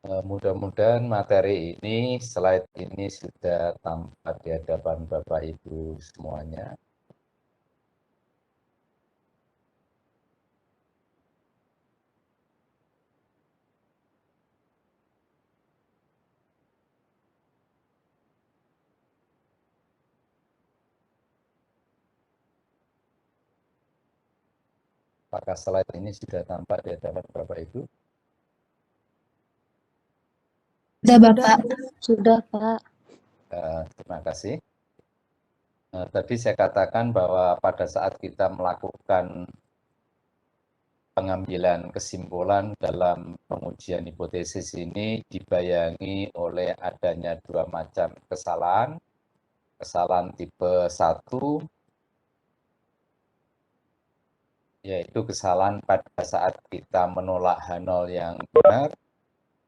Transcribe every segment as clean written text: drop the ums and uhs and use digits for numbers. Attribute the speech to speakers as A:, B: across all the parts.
A: Mudah-mudahan materi ini, slide ini sudah tampak di hadapan Bapak Ibu semuanya. Apakah slide ini sudah tampak di hadapan Bapak Ibu?
B: Sudah Bapak. Sudah Pak.
A: Terima kasih. Tadi saya katakan bahwa pada saat kita melakukan pengambilan kesimpulan dalam pengujian hipotesis ini dibayangi oleh adanya dua macam kesalahan. Kesalahan tipe 1, yaitu kesalahan pada saat kita menolak H0 yang benar,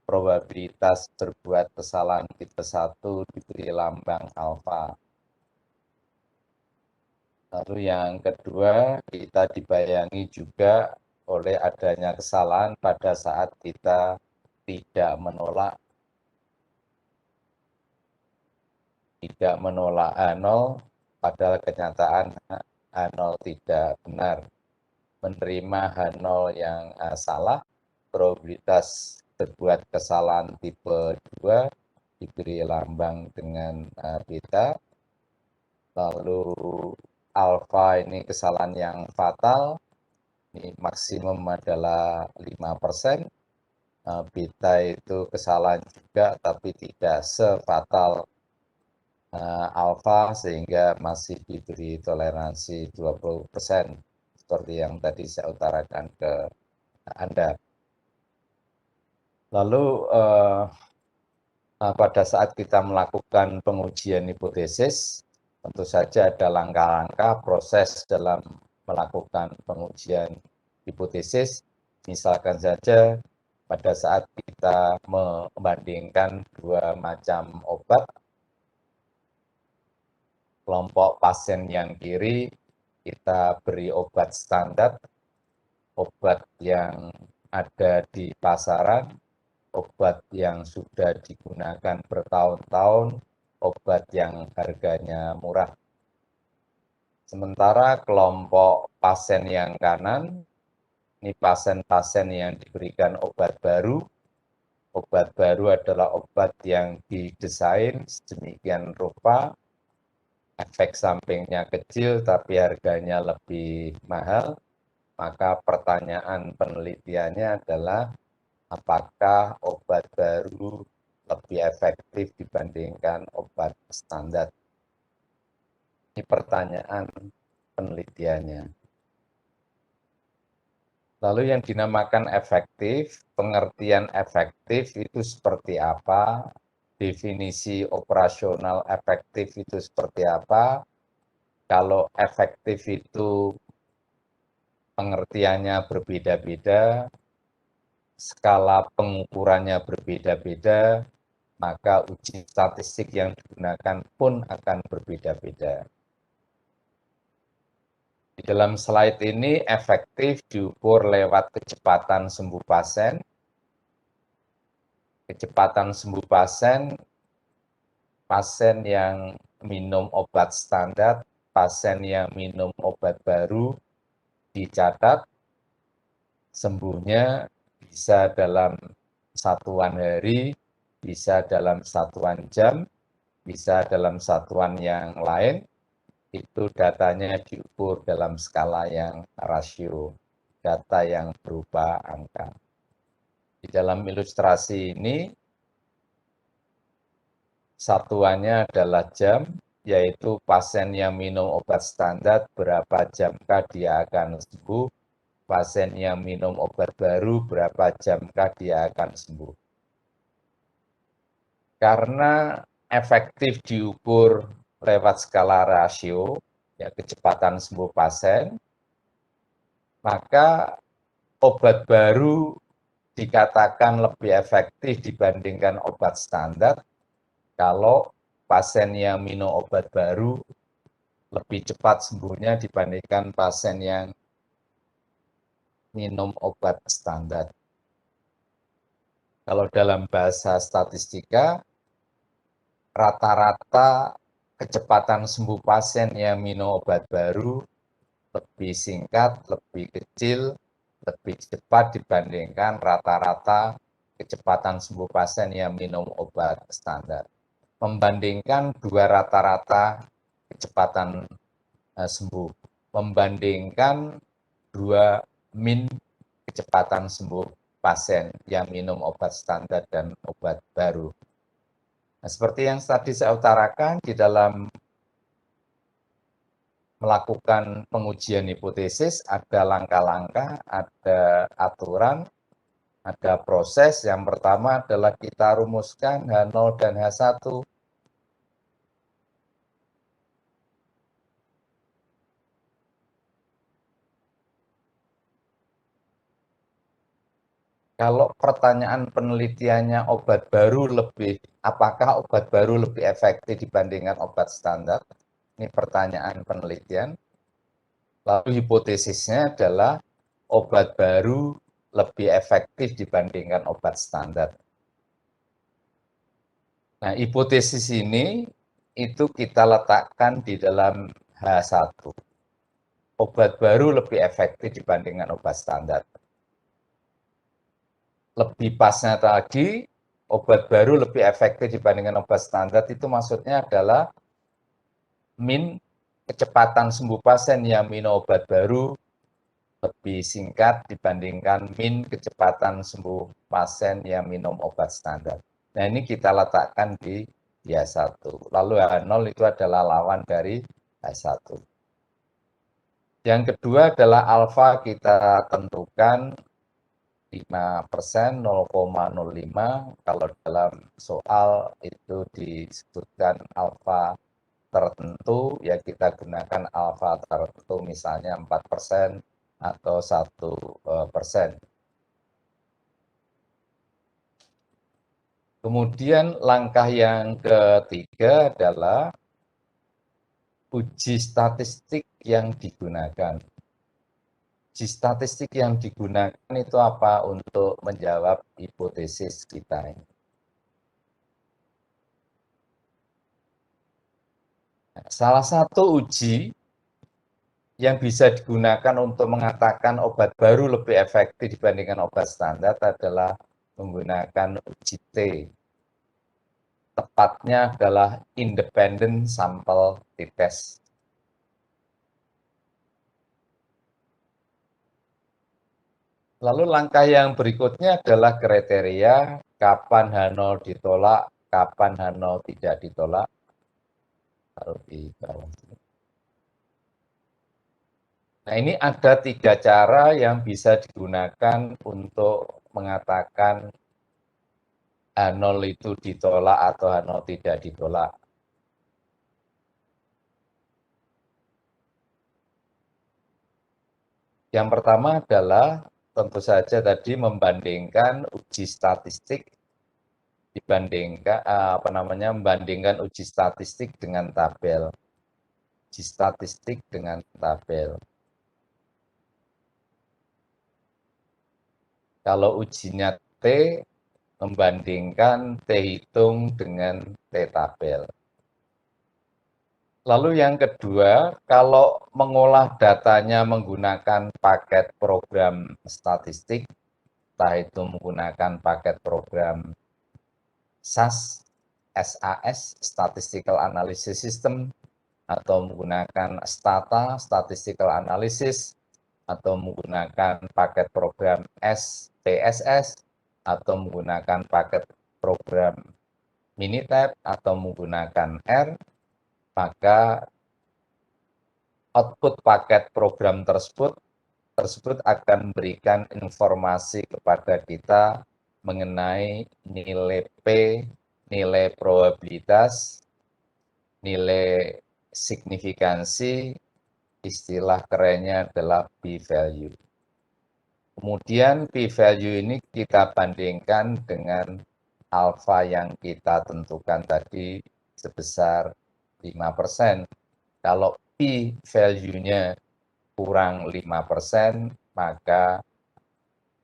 A: probabilitas berbuat kesalahan tipe 1 diberi lambang alfa. Lalu yang kedua, kita dibayangi juga oleh adanya kesalahan pada saat kita tidak menolak H0, padahal kenyataan H0 tidak benar. Menerima H0 yang salah, probabilitas berbuat kesalahan tipe 2 diberi lambang dengan beta. Lalu alfa ini kesalahan yang fatal, ini maksimum adalah 5%. Beta itu kesalahan juga tapi tidak sefatal alfa sehingga masih diberi toleransi 20%, seperti yang tadi saya utarakan ke Anda. Lalu pada saat kita melakukan pengujian hipotesis, tentu saja ada langkah-langkah proses dalam melakukan pengujian hipotesis. Misalkan saja pada saat kita membandingkan dua macam obat, kelompok pasien yang kiri kita beri obat standar, obat yang ada di pasaran, obat yang sudah digunakan bertahun-tahun, obat yang harganya murah. Sementara kelompok pasien yang kanan, ini pasien-pasien yang diberikan obat baru. Obat baru adalah obat yang didesain sedemikian rupa, efek sampingnya kecil tapi harganya lebih mahal. Maka pertanyaan penelitiannya adalah apakah obat baru lebih efektif dibandingkan obat standar? Ini pertanyaan penelitiannya. Lalu yang dinamakan efektif, pengertian efektif itu seperti apa? Definisi operasional efektif itu seperti apa? Kalau efektif itu pengertiannya berbeda-beda, skala pengukurannya berbeda-beda, maka uji statistik yang digunakan pun akan berbeda-beda. Di dalam slide ini efektif diukur lewat kecepatan sembuh pasien. Kecepatan sembuh pasien, pasien yang minum obat standar, pasien yang minum obat baru dicatat sembuhnya bisa dalam satuan hari, bisa dalam satuan jam, bisa dalam satuan yang lain. Itu datanya diukur dalam skala yang rasio, data yang berupa angka. Di dalam ilustrasi ini, satuannya adalah jam, yaitu pasien yang minum obat standar berapa jamkah dia akan sembuh, pasien yang minum obat baru berapa jamkah dia akan sembuh. Karena efektif diukur lewat skala rasio, ya kecepatan sembuh pasien, maka obat baru dikatakan lebih efektif dibandingkan obat standar kalau pasien yang minum obat baru lebih cepat sembuhnya dibandingkan pasien yang minum obat standar. Kalau dalam bahasa statistika, rata-rata kecepatan sembuh pasien yang minum obat baru lebih singkat, lebih kecil, lebih cepat dibandingkan rata-rata kecepatan sembuh pasien yang minum obat standar. Membandingkan dua rata-rata kecepatan sembuh, membandingkan dua min kecepatan sembuh pasien yang minum obat standar dan obat baru. Nah, seperti yang tadi saya utarakan, di dalam melakukan pengujian hipotesis ada langkah-langkah, ada aturan, ada proses. Yang pertama adalah kita rumuskan H0 dan H1. Kalau pertanyaan penelitiannya apakah obat baru lebih efektif dibandingkan obat standar? Ini pertanyaan penelitian. Lalu hipotesisnya adalah obat baru lebih efektif dibandingkan obat standar. Nah, hipotesis ini itu kita letakkan di dalam H1. Obat baru lebih efektif dibandingkan obat standar. Lebih pasnya lagi, obat baru lebih efektif dibandingkan obat standar itu maksudnya adalah min kecepatan sembuh pasien yang minum obat baru lebih singkat dibandingkan min kecepatan sembuh pasien yang minum obat standar. Nah, ini kita letakkan di H1. Lalu H0 itu adalah lawan dari H1. Yang kedua adalah alfa kita tentukan 5%, 0,05. Kalau dalam soal itu disebutkan alfa tertentu, ya kita gunakan alfa tertentu, misalnya 4% atau 1%. Kemudian langkah yang ketiga adalah uji statistik yang digunakan. Uji statistik yang digunakan itu apa untuk menjawab hipotesis kita ini? Salah satu uji yang bisa digunakan untuk mengatakan obat baru lebih efektif dibandingkan obat standar adalah menggunakan uji T. Tepatnya adalah independent sample t-test. Lalu langkah yang berikutnya adalah kriteria kapan H0 ditolak, kapan H0 tidak ditolak. Taruh di bawah sini. Nah, ini ada 3 cara yang bisa digunakan untuk mengatakan H0 itu ditolak atau H0 tidak ditolak. Yang pertama adalah tentu saja tadi membandingkan uji statistik membandingkan uji statistik dengan tabel. Uji statistik dengan tabel. Kalau ujinya T, membandingkan T hitung dengan T tabel. Lalu yang kedua, kalau mengolah datanya menggunakan paket program statistik, entah itu menggunakan paket program SAS, SAS, Statistical Analysis System, atau menggunakan Stata, Statistical Analysis, atau menggunakan paket program SPSS, atau menggunakan paket program Minitab, atau menggunakan R, maka output paket program tersebut akan memberikan informasi kepada kita mengenai nilai P, nilai probabilitas, nilai signifikansi, istilah kerennya adalah p-value. Kemudian p-value ini kita bandingkan dengan alfa yang kita tentukan tadi sebesar 5%. Kalau p-value-nya kurang 5%, maka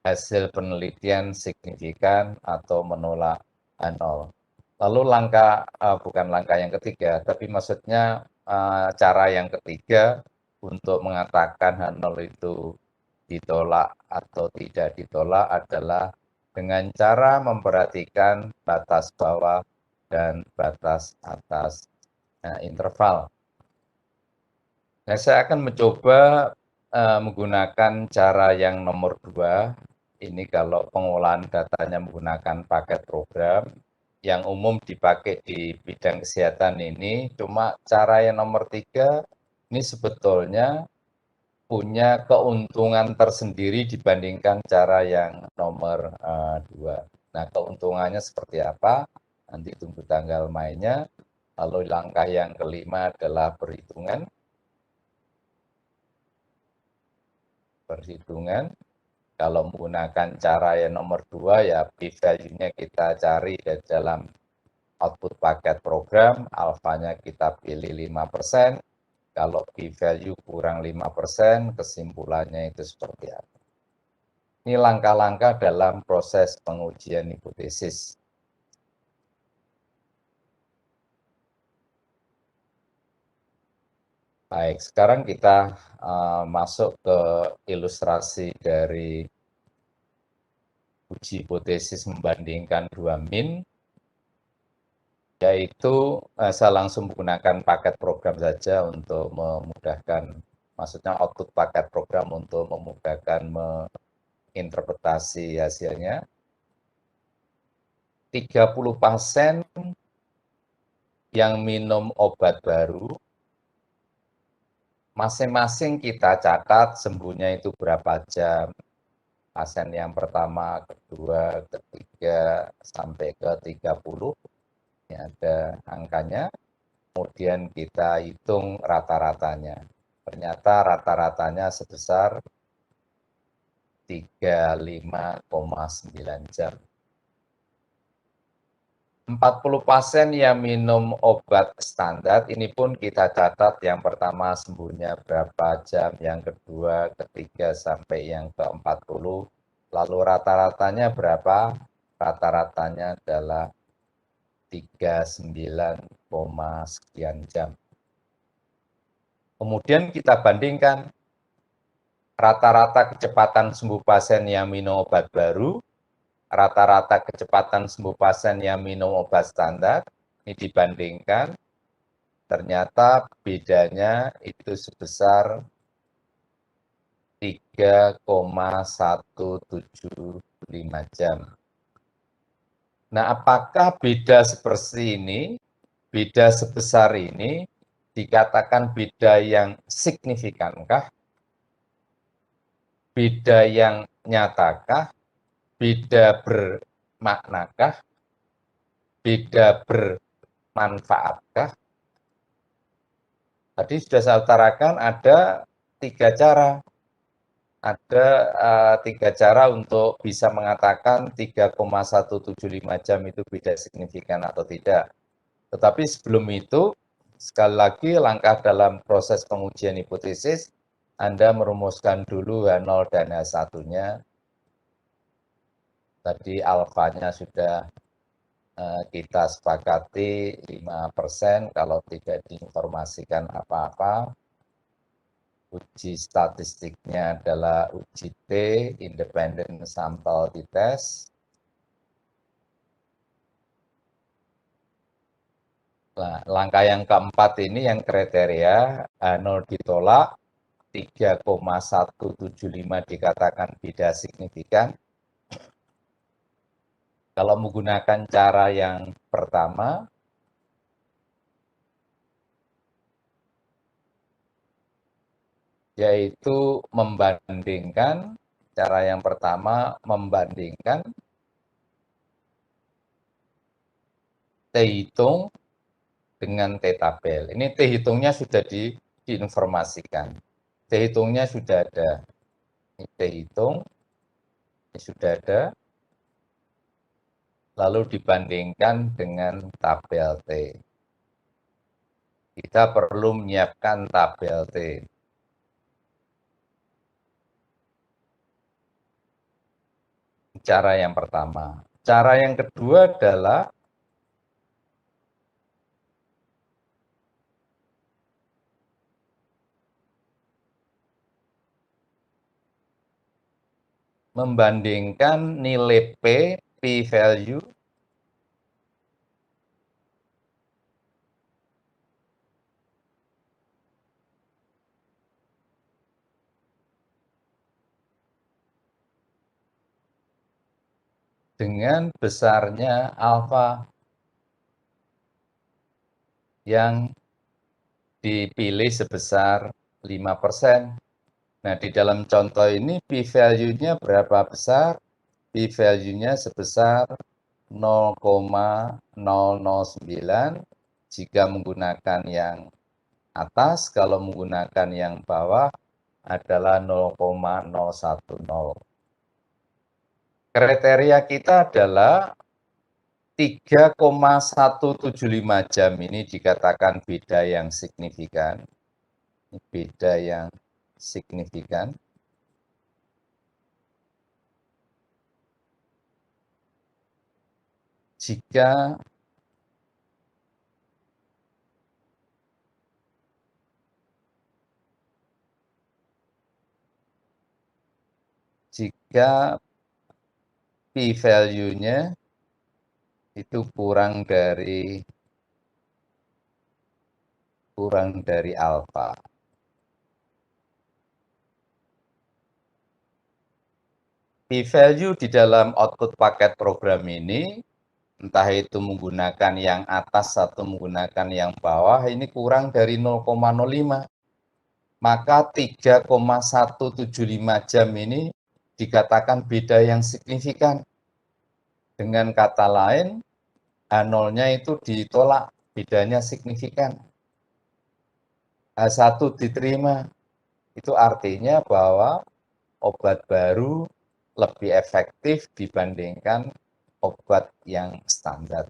A: hasil penelitian signifikan atau menolak H0. Lalu langkah, bukan langkah yang ketiga, tapi maksudnya cara yang ketiga untuk mengatakan H0 itu ditolak atau tidak ditolak adalah dengan cara memperhatikan batas bawah dan batas atas interval. Nah, saya akan mencoba menggunakan cara yang nomor 2. Ini kalau pengolahan datanya menggunakan paket program, yang umum dipakai di bidang kesehatan ini, cuma cara yang nomor 3 ini sebetulnya punya keuntungan tersendiri dibandingkan cara yang nomor 2. Nah, keuntungannya seperti apa? Nanti tunggu tanggal mainnya. Lalu langkah yang kelima adalah perhitungan. Kalau menggunakan cara yang nomor 2 ya p-value-nya kita cari dari dalam output paket program, alfanya kita pilih 5%, kalau p-value kurang 5%, kesimpulannya itu seperti apa. Ini langkah-langkah dalam proses pengujian hipotesis. Baik, sekarang kita masuk ke ilustrasi dari uji hipotesis membandingkan 2 min, yaitu saya langsung menggunakan paket program saja untuk memudahkan, maksudnya output paket program untuk memudahkan menginterpretasi hasilnya. 30 pasien yang minum obat baru, masing-masing kita catat sembuhnya itu berapa jam. Pasien yang pertama, kedua, ketiga, sampai ke 30, ini ada angkanya, kemudian kita hitung rata-ratanya. Ternyata rata-ratanya sebesar 35,9 jam. 40 pasien yang minum obat standar, ini pun kita catat yang pertama sembuhnya berapa jam, yang kedua, ketiga, sampai yang ke-40. Lalu rata-ratanya berapa? Rata-ratanya adalah 39, sekian jam. Kemudian kita bandingkan rata-rata kecepatan sembuh pasien yang minum obat baru, rata-rata kecepatan sembuh pasien yang minum obat standar, ini dibandingkan, ternyata bedanya itu sebesar 3,175 jam. Nah, apakah beda seperti ini, beda sebesar ini, dikatakan beda yang signifikankah, beda yang nyatakah, beda bermaknakah, beda bermanfaatkah? Tadi sudah saya utarakan ada 3 cara. Ada 3 cara untuk bisa mengatakan 3,175 jam itu beda signifikan atau tidak. Tetapi sebelum itu, sekali lagi langkah dalam proses pengujian hipotesis, Anda merumuskan dulu H0 dan H1-nya. Tadi alfanya sudah kita sepakati 5%, kalau tidak diinformasikan apa-apa. Uji statistiknya adalah uji T, Independent Sample T-Test. Nah, langkah yang keempat ini yang kriteria H0 ditolak, 3,175 dikatakan beda signifikan. Kalau menggunakan cara yang pertama, yaitu membandingkan, cara yang pertama membandingkan T hitung dengan T tabel. Ini T hitungnya sudah diinformasikan. T hitungnya sudah ada. Ini T hitung, ini sudah ada. Lalu dibandingkan dengan tabel T. Kita perlu menyiapkan tabel T. cara yang pertama. Cara yang kedua adalah membandingkan nilai p-value dengan besarnya alfa yang dipilih sebesar 5%. Nah, di dalam contoh ini p-value-nya berapa besar? P-value-nya sebesar 0,009 jika menggunakan yang atas, kalau menggunakan yang bawah adalah 0,010. Kriteria kita adalah 3,175 jam ini dikatakan beda yang signifikan. Beda yang signifikan. Jika p-value-nya itu kurang dari alfa. P-value di dalam output paket program ini, entah itu menggunakan yang atas atau menggunakan yang bawah, ini kurang dari 0,05. Maka 3,175 jam ini dikatakan beda yang signifikan. Dengan kata lain, H0-nya itu ditolak, bedanya signifikan. H1 diterima, itu artinya bahwa obat baru lebih efektif dibandingkan obat yang standar.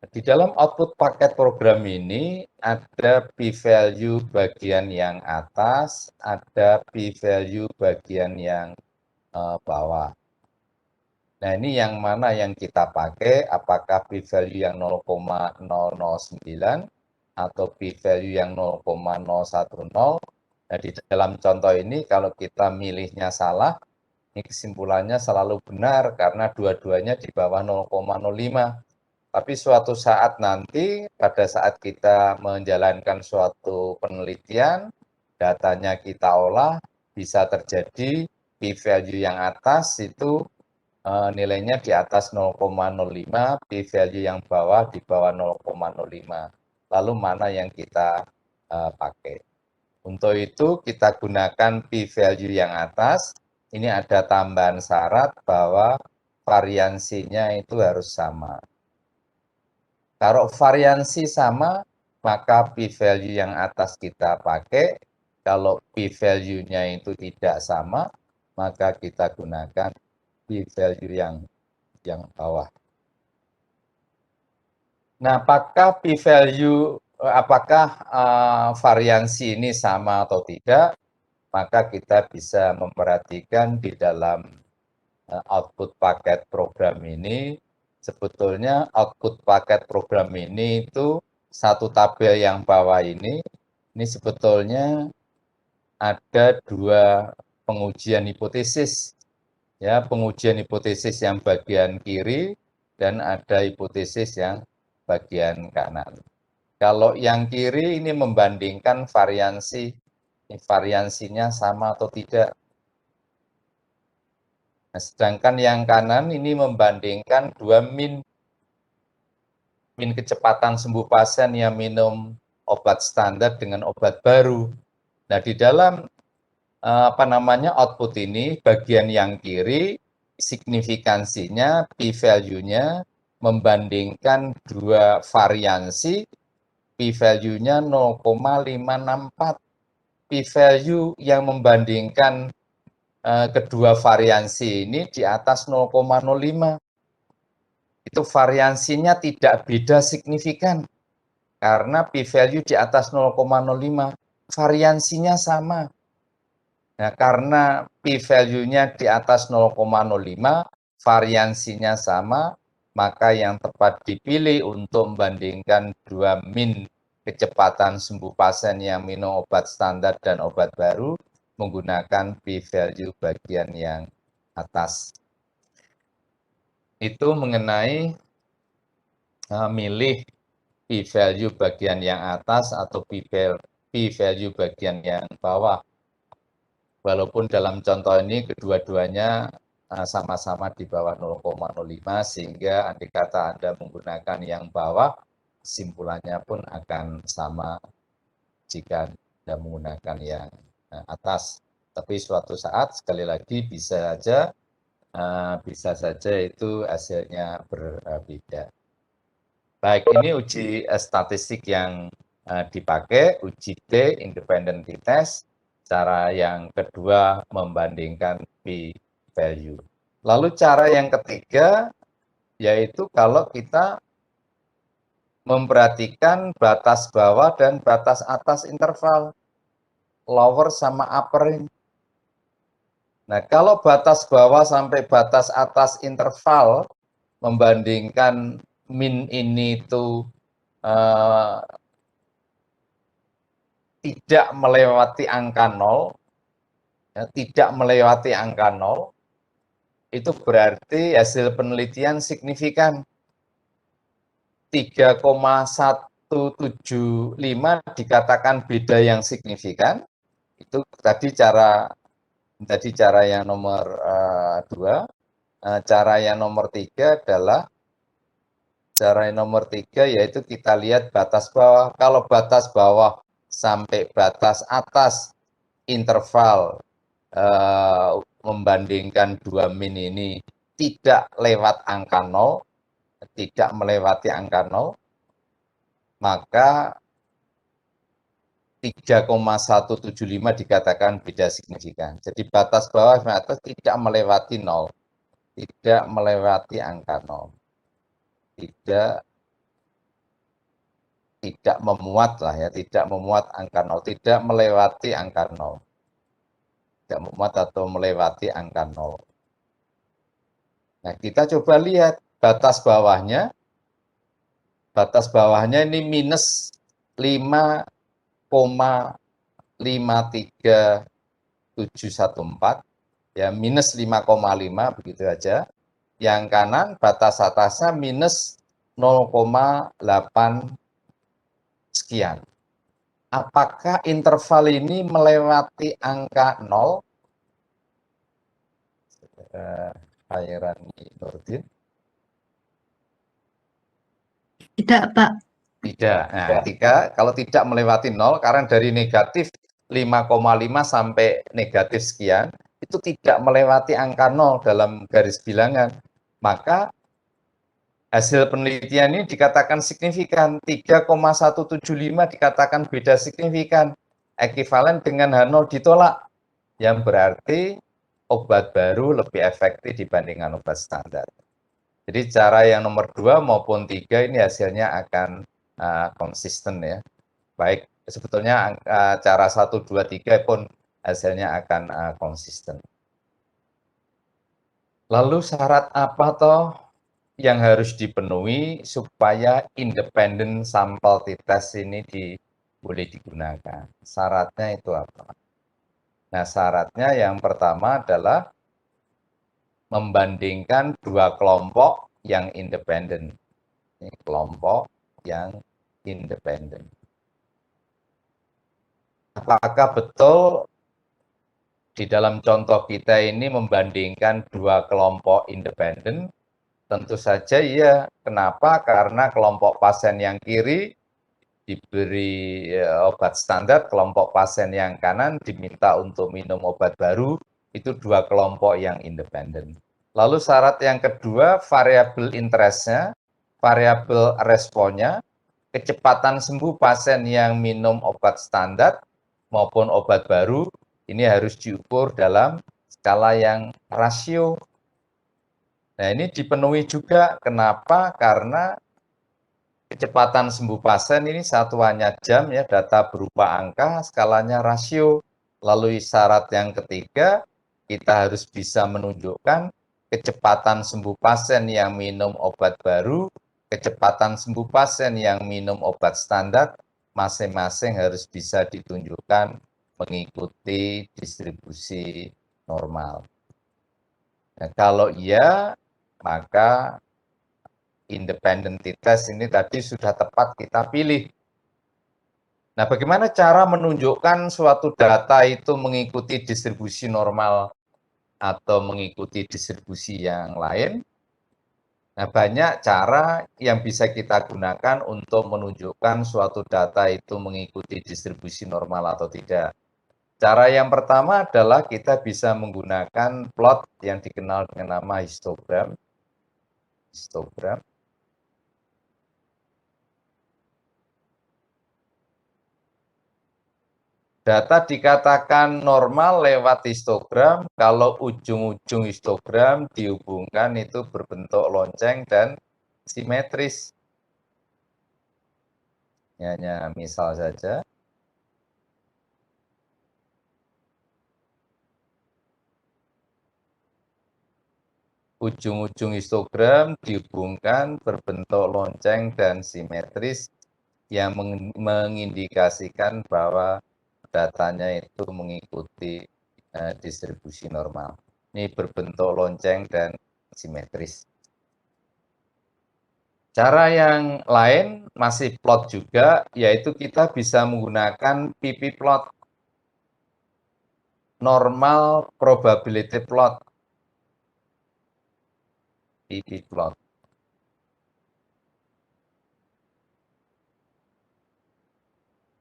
A: Di dalam output paket program ini ada p-value bagian yang atas, ada p-value bagian yang bawah. Nah, ini yang mana yang kita pakai, apakah p-value yang 0,009 atau p-value yang 0,010. Nah, di dalam contoh ini kalau kita milihnya salah, ini kesimpulannya selalu benar karena dua-duanya di bawah 0,05. Tapi suatu saat nanti, pada saat kita menjalankan suatu penelitian, datanya kita olah, bisa terjadi p-value yang atas itu nilainya di atas 0,05, p-value yang bawah di bawah 0,05. Lalu mana yang kita pakai? Untuk itu kita gunakan p-value yang atas. Ini ada tambahan syarat bahwa variansinya itu harus sama. Kalau variansi sama, maka p-value yang atas kita pakai. Kalau p-value-nya itu tidak sama, maka kita gunakan p-value yang bawah. Nah, apakah p-value, apakah variansi ini sama atau tidak? Maka kita bisa memperhatikan di dalam output paket program ini. Sebetulnya output paket program ini itu satu tabel yang bawah ini sebetulnya ada dua pengujian hipotesis. Ya, pengujian hipotesis yang bagian kiri dan ada hipotesis yang bagian kanan. Kalau yang kiri ini membandingkan variansinya sama atau tidak. Nah, sedangkan yang kanan ini membandingkan dua min kecepatan sembuh pasien yang minum obat standar dengan obat baru. Nah, di dalam output ini, bagian yang kiri, signifikansinya, p-value-nya membandingkan dua variansi, p-value-nya 0,564. P-value yang membandingkan kedua variansi ini di atas 0,05. Itu variansinya tidak beda signifikan karena p-value di atas 0,05. variansinya sama. Nah, karena p-value-nya di atas 0,05, variansinya sama, maka yang tepat dipilih untuk membandingkan dua min kecepatan sembuh pasien yang minum obat standar dan obat baru menggunakan p-value bagian yang atas. Itu mengenai milih p-value bagian yang atas atau p-value bagian yang bawah. Walaupun dalam contoh ini kedua-duanya sama-sama di bawah 0,05 sehingga andai kata Anda menggunakan yang bawah, kesimpulannya pun akan sama jika Anda menggunakan yang atas. Tapi suatu saat sekali lagi bisa saja itu hasilnya berbeda. Baik, ini uji statistik yang dipakai, uji T, independent t-test. Cara yang kedua membandingkan p-value. Lalu cara yang ketiga yaitu kalau kita memperhatikan batas bawah dan batas atas interval, lower sama upper. Nah, kalau batas bawah sampai batas atas interval membandingkan min ini itu tidak melewati angka 0, ya, tidak melewati angka 0, itu berarti hasil penelitian signifikan. 3,175 dikatakan beda yang signifikan. Itu tadi cara yang nomor 2. Cara yang nomor 3 adalah yaitu kita lihat batas bawah. Kalau batas bawah sampai batas atas interval membandingkan dua min ini tidak lewat angka 0, tidak melewati angka 0, maka 3,175 dikatakan beda signifikan. Jadi batas bawah dan atas tidak melewati 0, tidak melewati angka 0, tidak memuat lah ya, tidak memuat angka 0, tidak melewati angka 0. Tidak memuat atau melewati angka 0. Nah, kita coba lihat batas bawahnya. Batas bawahnya ini minus 5,53714, ya minus 5,5 begitu aja. Yang kanan batas atasnya minus 0,8 sekian. Apakah interval ini melewati angka 0? Pak Rani Nurdin.
B: Tidak, Pak.
A: Tidak. Nah, kalau tidak melewati 0, karena dari negatif 5,5 sampai negatif sekian, itu tidak melewati angka 0 dalam garis bilangan. Maka hasil penelitian ini dikatakan signifikan, 3,175 dikatakan beda signifikan, ekuivalen dengan H0 ditolak, yang berarti obat baru lebih efektif dibandingkan obat standar. Jadi cara yang nomor 2 maupun 3 ini hasilnya akan konsisten ya. Baik, sebetulnya cara 1, 2, 3 pun hasilnya akan konsisten. Lalu syarat apa toh yang harus dipenuhi supaya independent sampel t-test ini boleh digunakan? Syaratnya itu apa? Nah, syaratnya yang pertama adalah membandingkan dua kelompok yang independen. Ini kelompok yang independen. Apakah betul di dalam contoh kita ini membandingkan dua kelompok independen? Tentu saja iya. Kenapa? Karena kelompok pasien yang kiri diberi obat standar, kelompok pasien yang kanan diminta untuk minum obat baru, itu dua kelompok yang independen. Lalu syarat yang kedua, variabel interestnya, variabel responnya, kecepatan sembuh pasien yang minum obat standar maupun obat baru, ini harus diukur dalam skala yang rasio. Nah, ini dipenuhi juga. Kenapa? Karena kecepatan sembuh pasien ini satuannya jam ya, data berupa angka, skalanya rasio. Lalu syarat yang ketiga, kita harus bisa menunjukkan kecepatan sembuh pasien yang minum obat baru, kecepatan sembuh pasien yang minum obat standar, masing-masing harus bisa ditunjukkan mengikuti distribusi normal. Nah, kalau iya, maka independent t-test ini tadi sudah tepat kita pilih. Nah, bagaimana cara menunjukkan suatu data itu mengikuti distribusi normal atau mengikuti distribusi yang lain? Nah, banyak cara yang bisa kita gunakan untuk menunjukkan suatu data itu mengikuti distribusi normal atau tidak. Cara yang pertama adalah kita bisa menggunakan plot yang dikenal dengan nama histogram. Data dikatakan normal lewat histogram kalau ujung-ujung histogram dihubungkan itu berbentuk lonceng dan simetris. Hanya misal saja. Ujung-ujung histogram dihubungkan berbentuk lonceng dan simetris yang mengindikasikan bahwa datanya itu mengikuti distribusi normal. Ini berbentuk lonceng dan simetris. Cara yang lain masih plot juga, yaitu kita bisa menggunakan PP plot, normal probability plot, PP plot.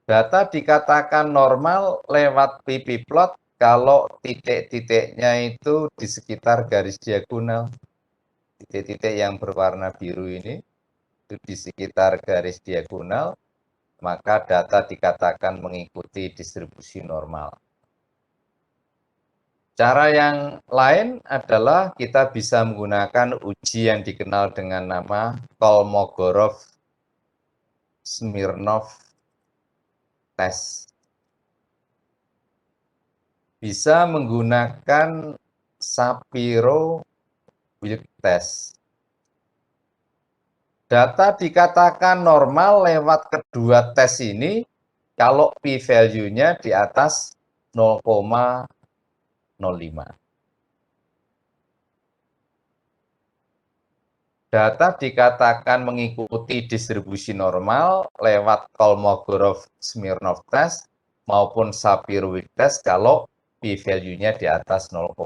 A: Data dikatakan normal lewat PP plot kalau titik-titiknya itu di sekitar garis diagonal. Titik-titik yang berwarna biru ini itu di sekitar garis diagonal, maka data dikatakan mengikuti distribusi normal. Cara yang lain adalah kita bisa menggunakan uji yang dikenal dengan nama Kolmogorov-Smirnov test. Bisa menggunakan Shapiro-Wilk test. Data dikatakan normal lewat kedua tes ini kalau p-value-nya di atas 0,05. Data dikatakan mengikuti distribusi normal lewat Kolmogorov-Smirnov test maupun Shapiro-Wilk test kalau p-value-nya di atas 0,05.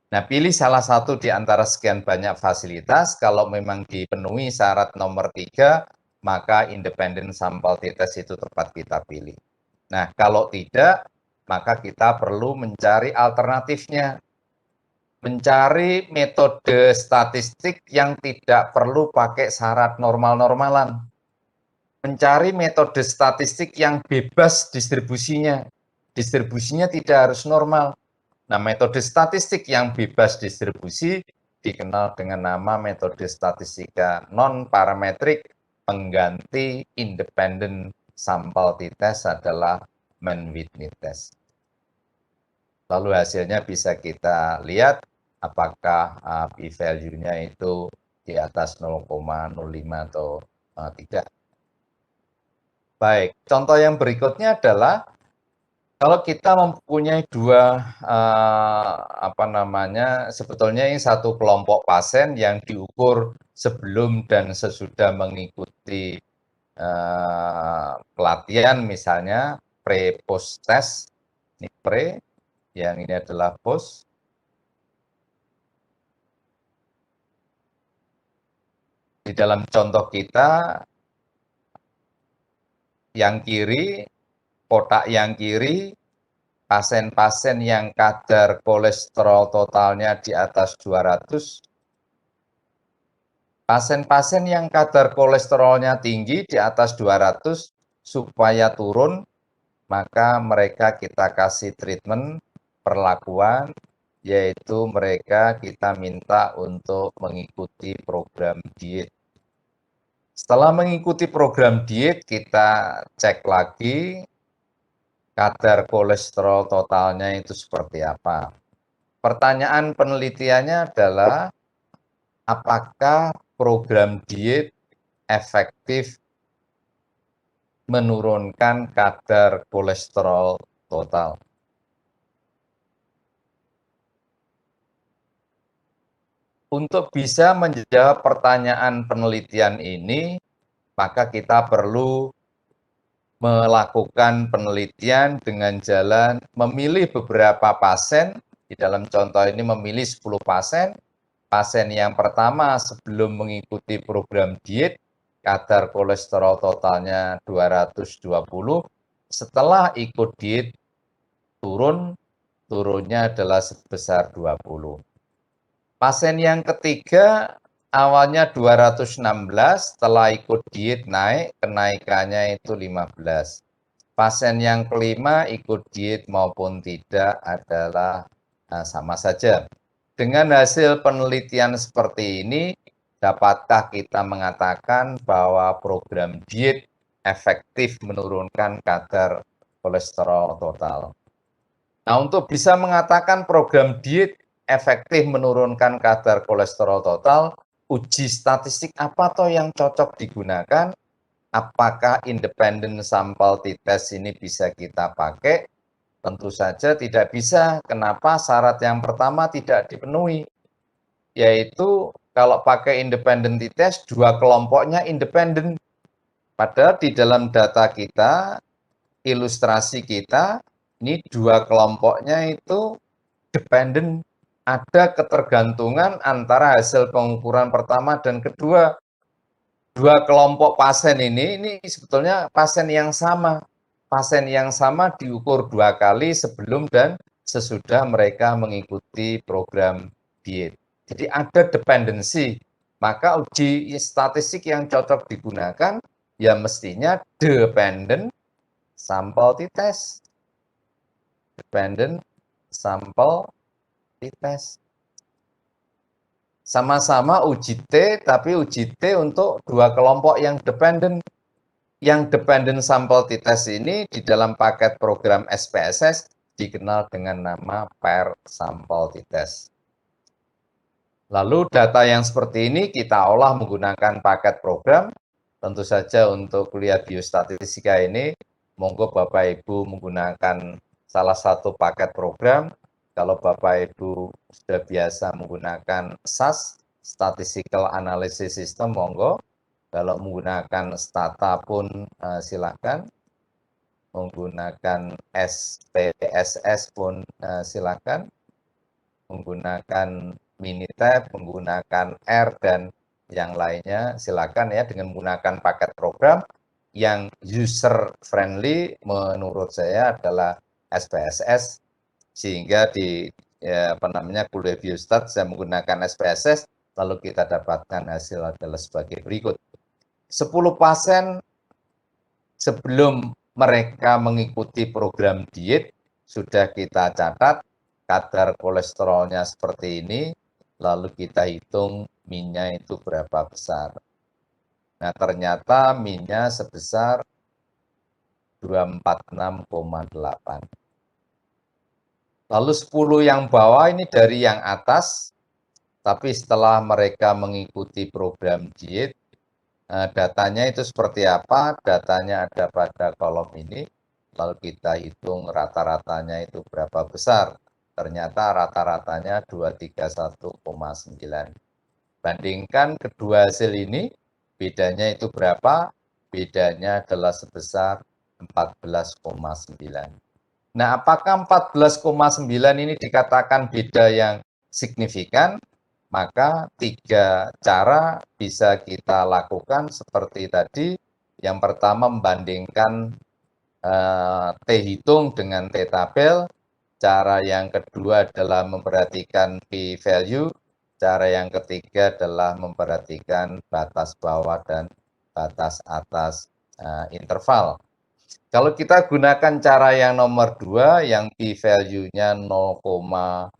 A: Nah, pilih salah satu di antara sekian banyak fasilitas. Kalau memang dipenuhi syarat nomor 3, maka independent sample t-test itu tepat kita pilih. Nah, kalau tidak, maka kita perlu mencari alternatifnya. Mencari metode statistik yang tidak perlu pakai syarat normal-normalan. Mencari metode statistik yang bebas distribusinya. Distribusinya tidak harus normal. Nah, metode statistik yang bebas distribusi dikenal dengan nama metode statistika non-parametrik pengganti independent sample t-test adalah Mann-Whitney test. Lalu hasilnya bisa kita lihat apakah p-value-nya itu di atas 0,05 atau tidak. Baik, contoh yang berikutnya adalah kalau kita mempunyai dua sebetulnya ini satu kelompok pasien yang diukur sebelum dan sesudah mengikuti pelatihan, misalnya pre-post test, ini pre, yang ini adalah post. Di dalam contoh kita, yang kiri, kotak yang kiri, pasien-pasien yang kadar kolesterol totalnya di atas 200, pasien-pasien yang kadar kolesterolnya tinggi di atas 200 supaya turun, maka mereka kita kasih treatment, perlakuan, yaitu mereka kita minta untuk mengikuti program diet. Setelah mengikuti program diet, kita cek lagi kadar kolesterol totalnya itu seperti apa. Pertanyaan penelitiannya adalah, apakah program diet efektif menurunkan kadar kolesterol total? Untuk bisa menjawab pertanyaan penelitian ini, maka kita perlu melakukan penelitian dengan jalan memilih beberapa pasien. Di dalam contoh ini memilih 10 pasien. Pasien yang pertama sebelum mengikuti program diet, kadar kolesterol totalnya 220. Setelah ikut diet, turunnya adalah sebesar 20. Pasien yang ketiga awalnya 216, setelah ikut diet naik, kenaikannya itu 15. Pasien yang kelima ikut diet maupun tidak adalah sama saja. Dengan hasil penelitian seperti ini, dapatkah kita mengatakan bahwa program diet efektif menurunkan kadar kolesterol total? Nah, untuk bisa mengatakan program diet efektif menurunkan kadar kolesterol total, uji statistik apa toh yang cocok digunakan? Apakah independent sample t-test ini bisa kita pakai? Tentu saja tidak bisa. Kenapa? Syarat yang pertama tidak dipenuhi, yaitu kalau pakai independent t-test, dua kelompoknya independen. Padahal di dalam data kita, ilustrasi kita, ini dua kelompoknya itu dependen, ada ketergantungan antara hasil pengukuran pertama dan kedua. Dua kelompok pasien ini sebetulnya pasien yang sama. Pasien yang sama diukur 2 kali sebelum dan sesudah mereka mengikuti program diet. Jadi ada dependensi. Maka uji statistik yang cocok digunakan ya mestinya dependent sample t-test. Dependent sample t-test. Sama-sama uji T, tapi uji T untuk dua kelompok yang dependen. Yang dependent sample t-test ini di dalam paket program SPSS dikenal dengan nama pair sample t-test. Lalu data yang seperti ini kita olah menggunakan paket program. Tentu saja untuk kuliah biostatistika ini, monggo Bapak Ibu menggunakan salah satu paket program. Kalau Bapak Ibu sudah biasa menggunakan SAS, Statistical Analysis System, monggo. Kalau menggunakan Stata pun silakan. Menggunakan SPSS pun silakan. Menggunakan Minitab, menggunakan R, dan yang lainnya silakan ya, dengan menggunakan paket program yang user friendly menurut saya adalah SPSS, sehingga di kuliah biostat saya menggunakan SPSS, lalu kita dapatkan hasil adalah sebagai berikut. 10 pasien sebelum mereka mengikuti program diet sudah kita catat kadar kolesterolnya seperti ini, lalu kita hitung minnya itu berapa besar. Nah, ternyata minnya sebesar 246,8. Lalu 10 yang bawah ini dari yang atas, tapi setelah mereka mengikuti program diet, datanya itu seperti apa? Datanya ada pada kolom ini, lalu kita hitung rata-ratanya itu berapa besar. Ternyata rata-ratanya 231,9. Bandingkan kedua hasil ini, bedanya itu berapa? Bedanya adalah sebesar 14,9. Nah, apakah 14,9 ini dikatakan beda yang signifikan? Maka 3 cara bisa kita lakukan seperti tadi. Yang pertama membandingkan T hitung dengan T tabel. Cara yang kedua adalah memperhatikan p-value. Cara yang ketiga adalah memperhatikan batas bawah dan batas atas interval. Kalau kita gunakan cara yang nomor 2, yang p-value-nya 0,046,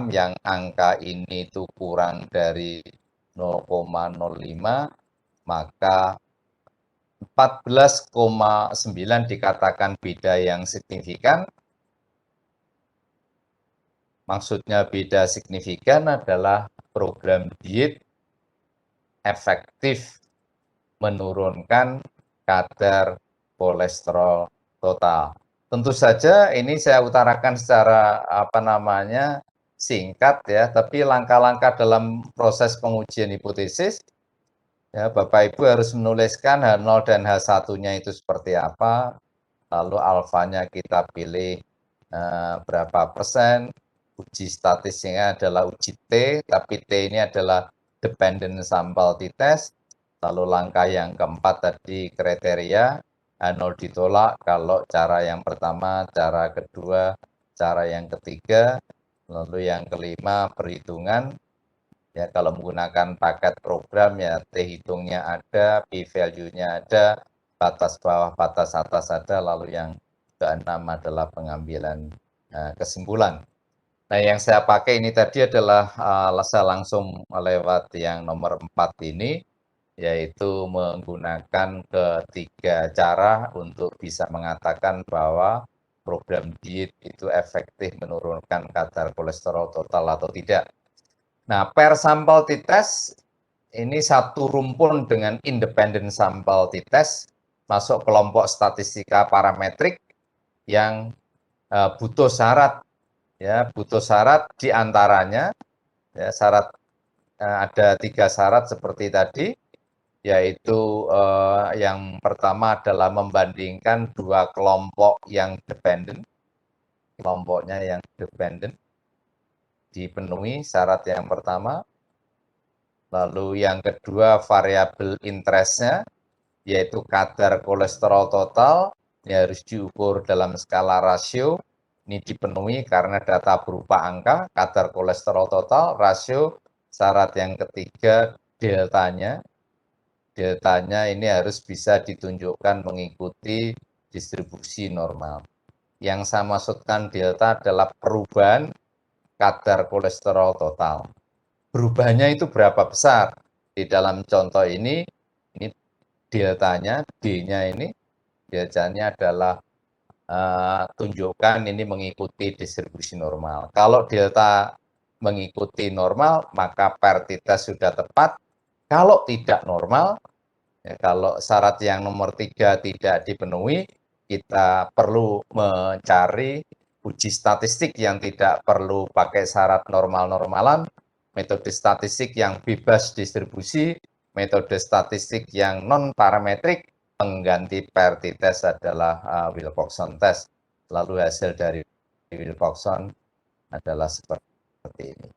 A: yang angka ini itu kurang dari 0,05, maka 14,9 dikatakan beda yang signifikan. Maksudnya beda signifikan adalah program diet efektif menurunkan kadar kolesterol total. Tentu saja ini saya utarakan secara singkat ya, tapi langkah-langkah dalam proses pengujian hipotesis ya, Bapak Ibu harus menuliskan H0 dan H1-nya itu seperti apa, lalu alfanya kita pilih berapa persen, uji statistiknya adalah uji T, tapi T ini adalah dependent sample t-test, lalu langkah yang keempat tadi kriteria, H0 ditolak kalau cara yang pertama, cara kedua, cara yang ketiga, lalu yang kelima perhitungan, ya kalau menggunakan paket program ya T hitungnya ada, P value-nya ada, batas bawah, batas atas ada, lalu yang keenam adalah pengambilan kesimpulan. Nah, yang saya pakai ini tadi adalah saya langsung lewat yang nomor 4 ini, yaitu menggunakan ketiga cara untuk bisa mengatakan bahwa program diet itu efektif menurunkan kadar kolesterol total atau tidak. Nah, per sampel t-test ini satu rumpun dengan independent sampel t-test masuk kelompok statistika parametrik yang butuh syarat ya, butuh syarat diantaranya ya, syarat ada 3 syarat seperti tadi, yaitu yang pertama adalah membandingkan dua kelompok yang dependent, kelompoknya yang dependent dipenuhi syarat yang pertama. Lalu yang kedua variabel interestnya, yaitu kadar kolesterol total, ini harus diukur dalam skala rasio, ini dipenuhi karena data berupa angka, kadar kolesterol total, rasio, syarat yang ketiga deltanya, deltanya ini harus bisa ditunjukkan mengikuti distribusi normal. Yang saya maksudkan delta adalah perubahan kadar kolesterol total. Berubahnya itu berapa besar? Di dalam contoh ini deltanya, D-nya ini, deltanya adalah tunjukkan ini mengikuti distribusi normal. Kalau delta mengikuti normal, maka per t-test sudah tepat. Kalau tidak normal, ya, kalau syarat yang nomor 3 tidak dipenuhi, kita perlu mencari uji statistik yang tidak perlu pakai syarat normal-normalan, metode statistik yang bebas distribusi, metode statistik yang non-parametrik, pengganti per t-test adalah Wilcoxon test. Lalu hasil dari Wilcoxon adalah seperti ini.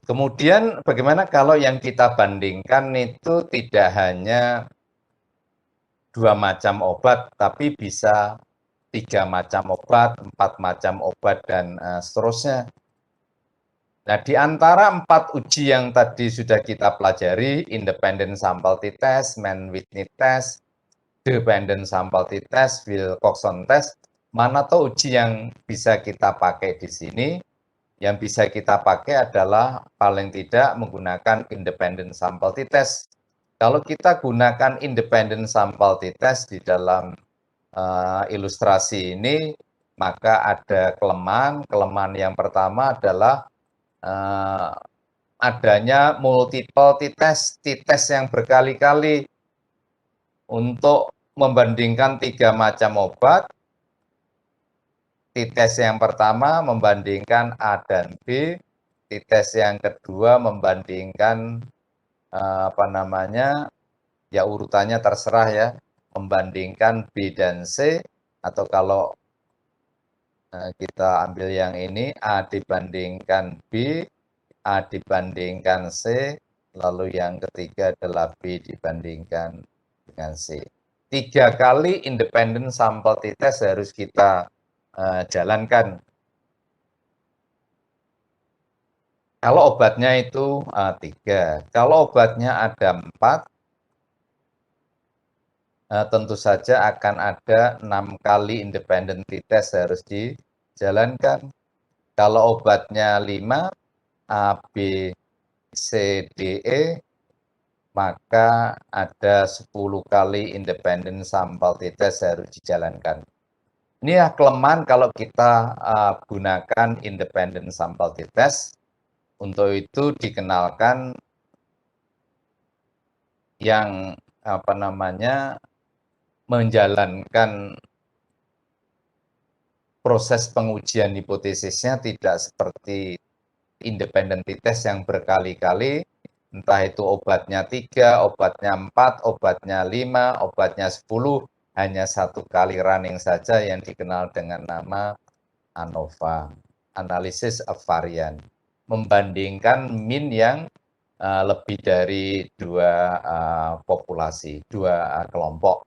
A: Kemudian bagaimana kalau yang kita bandingkan itu tidak hanya 2 macam obat, tapi bisa 3 macam obat, 4 macam obat, dan seterusnya. Nah, di antara 4 uji yang tadi sudah kita pelajari, independent sample t-test, Mann-Whitney test, dependent sample t-test, Wilcoxon test, mana tahu uji yang bisa kita pakai di sini? Yang bisa kita pakai adalah paling tidak menggunakan independent sample t-test. Kalau kita gunakan independent sample t-test di dalam ilustrasi ini, maka ada kelemahan. Kelemahan yang pertama adalah adanya multiple t-test, t-test yang berkali-kali untuk membandingkan 3 macam obat. T-test yang pertama membandingkan A dan B, t-test yang kedua membandingkan ya urutannya terserah ya, membandingkan B dan C, atau kalau kita ambil yang ini, A dibandingkan B, A dibandingkan C, lalu yang ketiga adalah B dibandingkan dengan C. 3 kali independent sample t-test harus kita jalankan. Kalau obatnya itu 3, kalau obatnya ada 4, tentu saja akan ada 6 kali independent t-test harus dijalankan. Kalau obatnya 5, A, B, C, D, E, maka ada 10 kali independent sampel t-test harus dijalankan. Ini ya kelemahan kalau kita gunakan independent sampel t-test. Untuk itu dikenalkan yang menjalankan proses pengujian hipotesisnya tidak seperti independent t-test yang berkali-kali, entah itu obatnya 3, obatnya 4, obatnya 5, obatnya 10, hanya 1 kali running saja yang dikenal dengan nama ANOVA, Analysis of Variance, membandingkan mean yang lebih dari 2 populasi, 2 kelompok.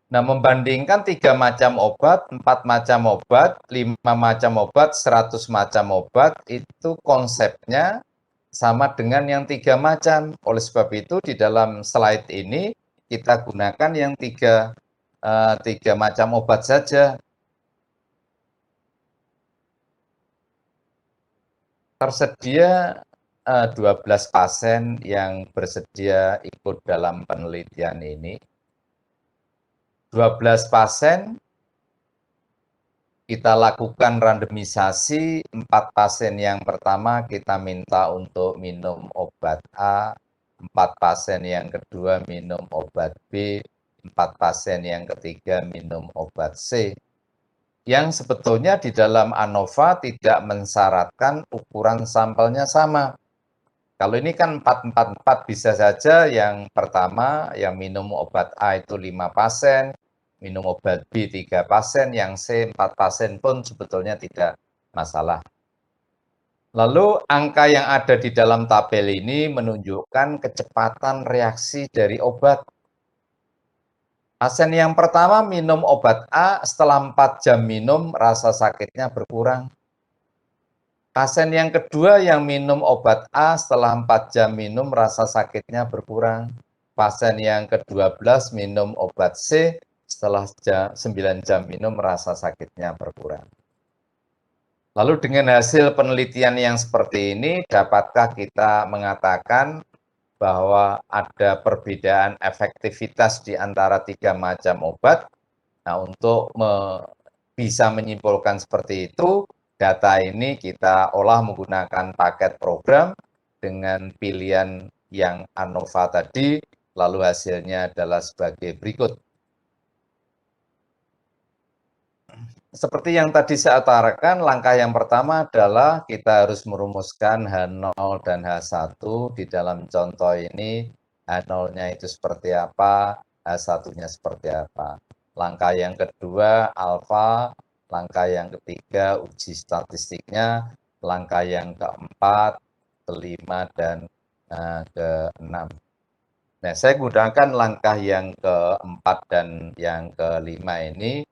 A: Nah, membandingkan 3 macam obat, 4 macam obat, 5 macam obat, 100 macam obat, itu konsepnya sama dengan yang 3 macam. Oleh sebab itu, di dalam slide ini kita gunakan yang 3 macam obat saja. Tersedia 12 pasien yang bersedia ikut dalam penelitian ini. 12 pasien kita lakukan randomisasi, 4 pasien yang pertama kita minta untuk minum obat A, 4 pasien yang kedua minum obat B, 4 pasien yang ketiga minum obat C. Yang sebetulnya di dalam ANOVA tidak mensyaratkan ukuran sampelnya sama. Kalau ini kan 4-4-4 bisa saja yang pertama yang minum obat A itu 5 pasien, minum obat B 3 pasien, yang C 4 pasien pun sebetulnya tidak masalah. Lalu angka yang ada di dalam tabel ini menunjukkan kecepatan reaksi dari obat. Pasien yang pertama minum obat A, setelah 4 jam minum rasa sakitnya berkurang. Pasien yang kedua yang minum obat A setelah 4 jam minum rasa sakitnya berkurang. Pasien yang ke-12 minum obat C setelah 9 jam minum rasa sakitnya berkurang. Lalu dengan hasil penelitian yang seperti ini, dapatkah kita mengatakan bahwa ada perbedaan efektivitas di antara 3 macam obat? Nah, untuk bisa menyimpulkan seperti itu, data ini kita olah menggunakan paket program dengan pilihan yang ANOVA tadi, lalu hasilnya adalah sebagai berikut. Seperti yang tadi saya utarakan, langkah yang pertama adalah kita harus merumuskan H0 dan H1. Di dalam contoh ini, H0-nya itu seperti apa, H1-nya seperti apa. Langkah yang kedua, alfa. Langkah yang ketiga, uji statistiknya. Langkah yang keempat, kelima, dan keenam. Nah, saya gunakan langkah yang keempat dan yang kelima ini,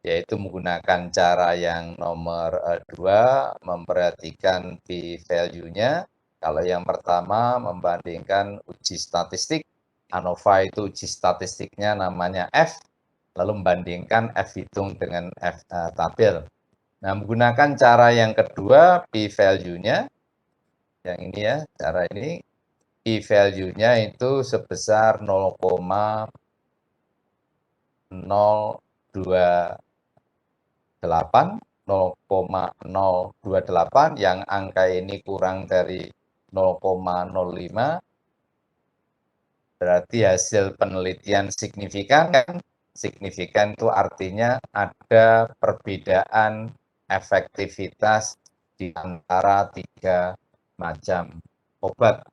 A: yaitu menggunakan cara yang nomor 2, memperhatikan p-value-nya. Kalau yang pertama membandingkan uji statistik, ANOVA itu uji statistiknya namanya F, lalu membandingkan F hitung dengan F tabel. Nah, menggunakan cara yang kedua, p-value-nya, yang ini ya, cara ini, p-value-nya itu sebesar 0,028, yang angka ini kurang dari 0,05, berarti hasil penelitian signifikan, kan? Signifikan itu artinya ada perbedaan efektivitas di antara 3 macam obat.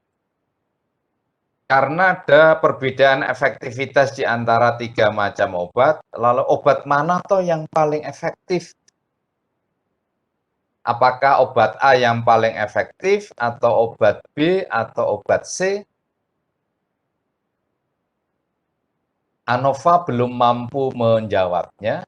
A: Karena ada perbedaan efektivitas di antara 3 macam obat, lalu obat mana toh yang paling efektif? Apakah obat A yang paling efektif, atau obat B, atau obat C? ANOVA belum mampu menjawabnya.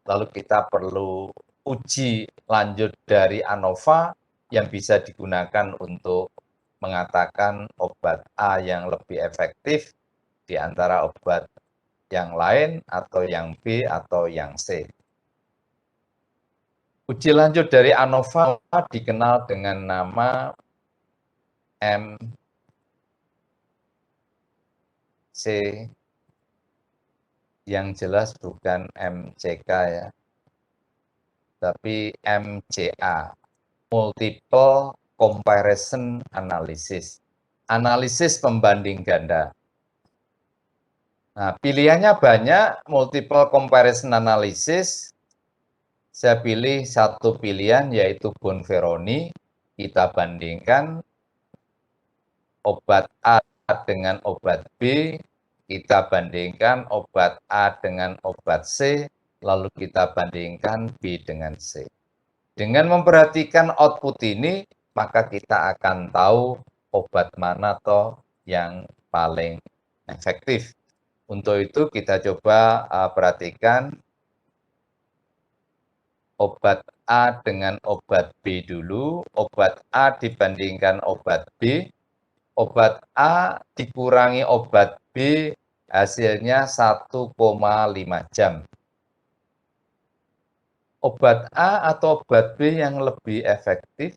A: Lalu kita perlu uji lanjut dari ANOVA yang bisa digunakan untuk mengatakan obat A yang lebih efektif di antara obat yang lain, atau yang B, atau yang C. Uji lanjut dari ANOVA dikenal dengan nama MC, yang jelas bukan MCK ya, tapi MCA, Multiple Comparison Analysis, analisis pembanding ganda. Nah, pilihannya banyak, multiple comparison analysis. Saya pilih satu pilihan yaitu Bonferroni. Kita bandingkan obat A dengan obat B, kita bandingkan obat A dengan obat C, lalu kita bandingkan B dengan C. Dengan memperhatikan output ini, maka kita akan tahu obat mana toh yang paling efektif. Untuk itu kita coba perhatikan obat A dengan obat B dulu, obat A dibandingkan obat B, obat A dikurangi obat B, hasilnya 1,5 jam. Obat A atau obat B yang lebih efektif,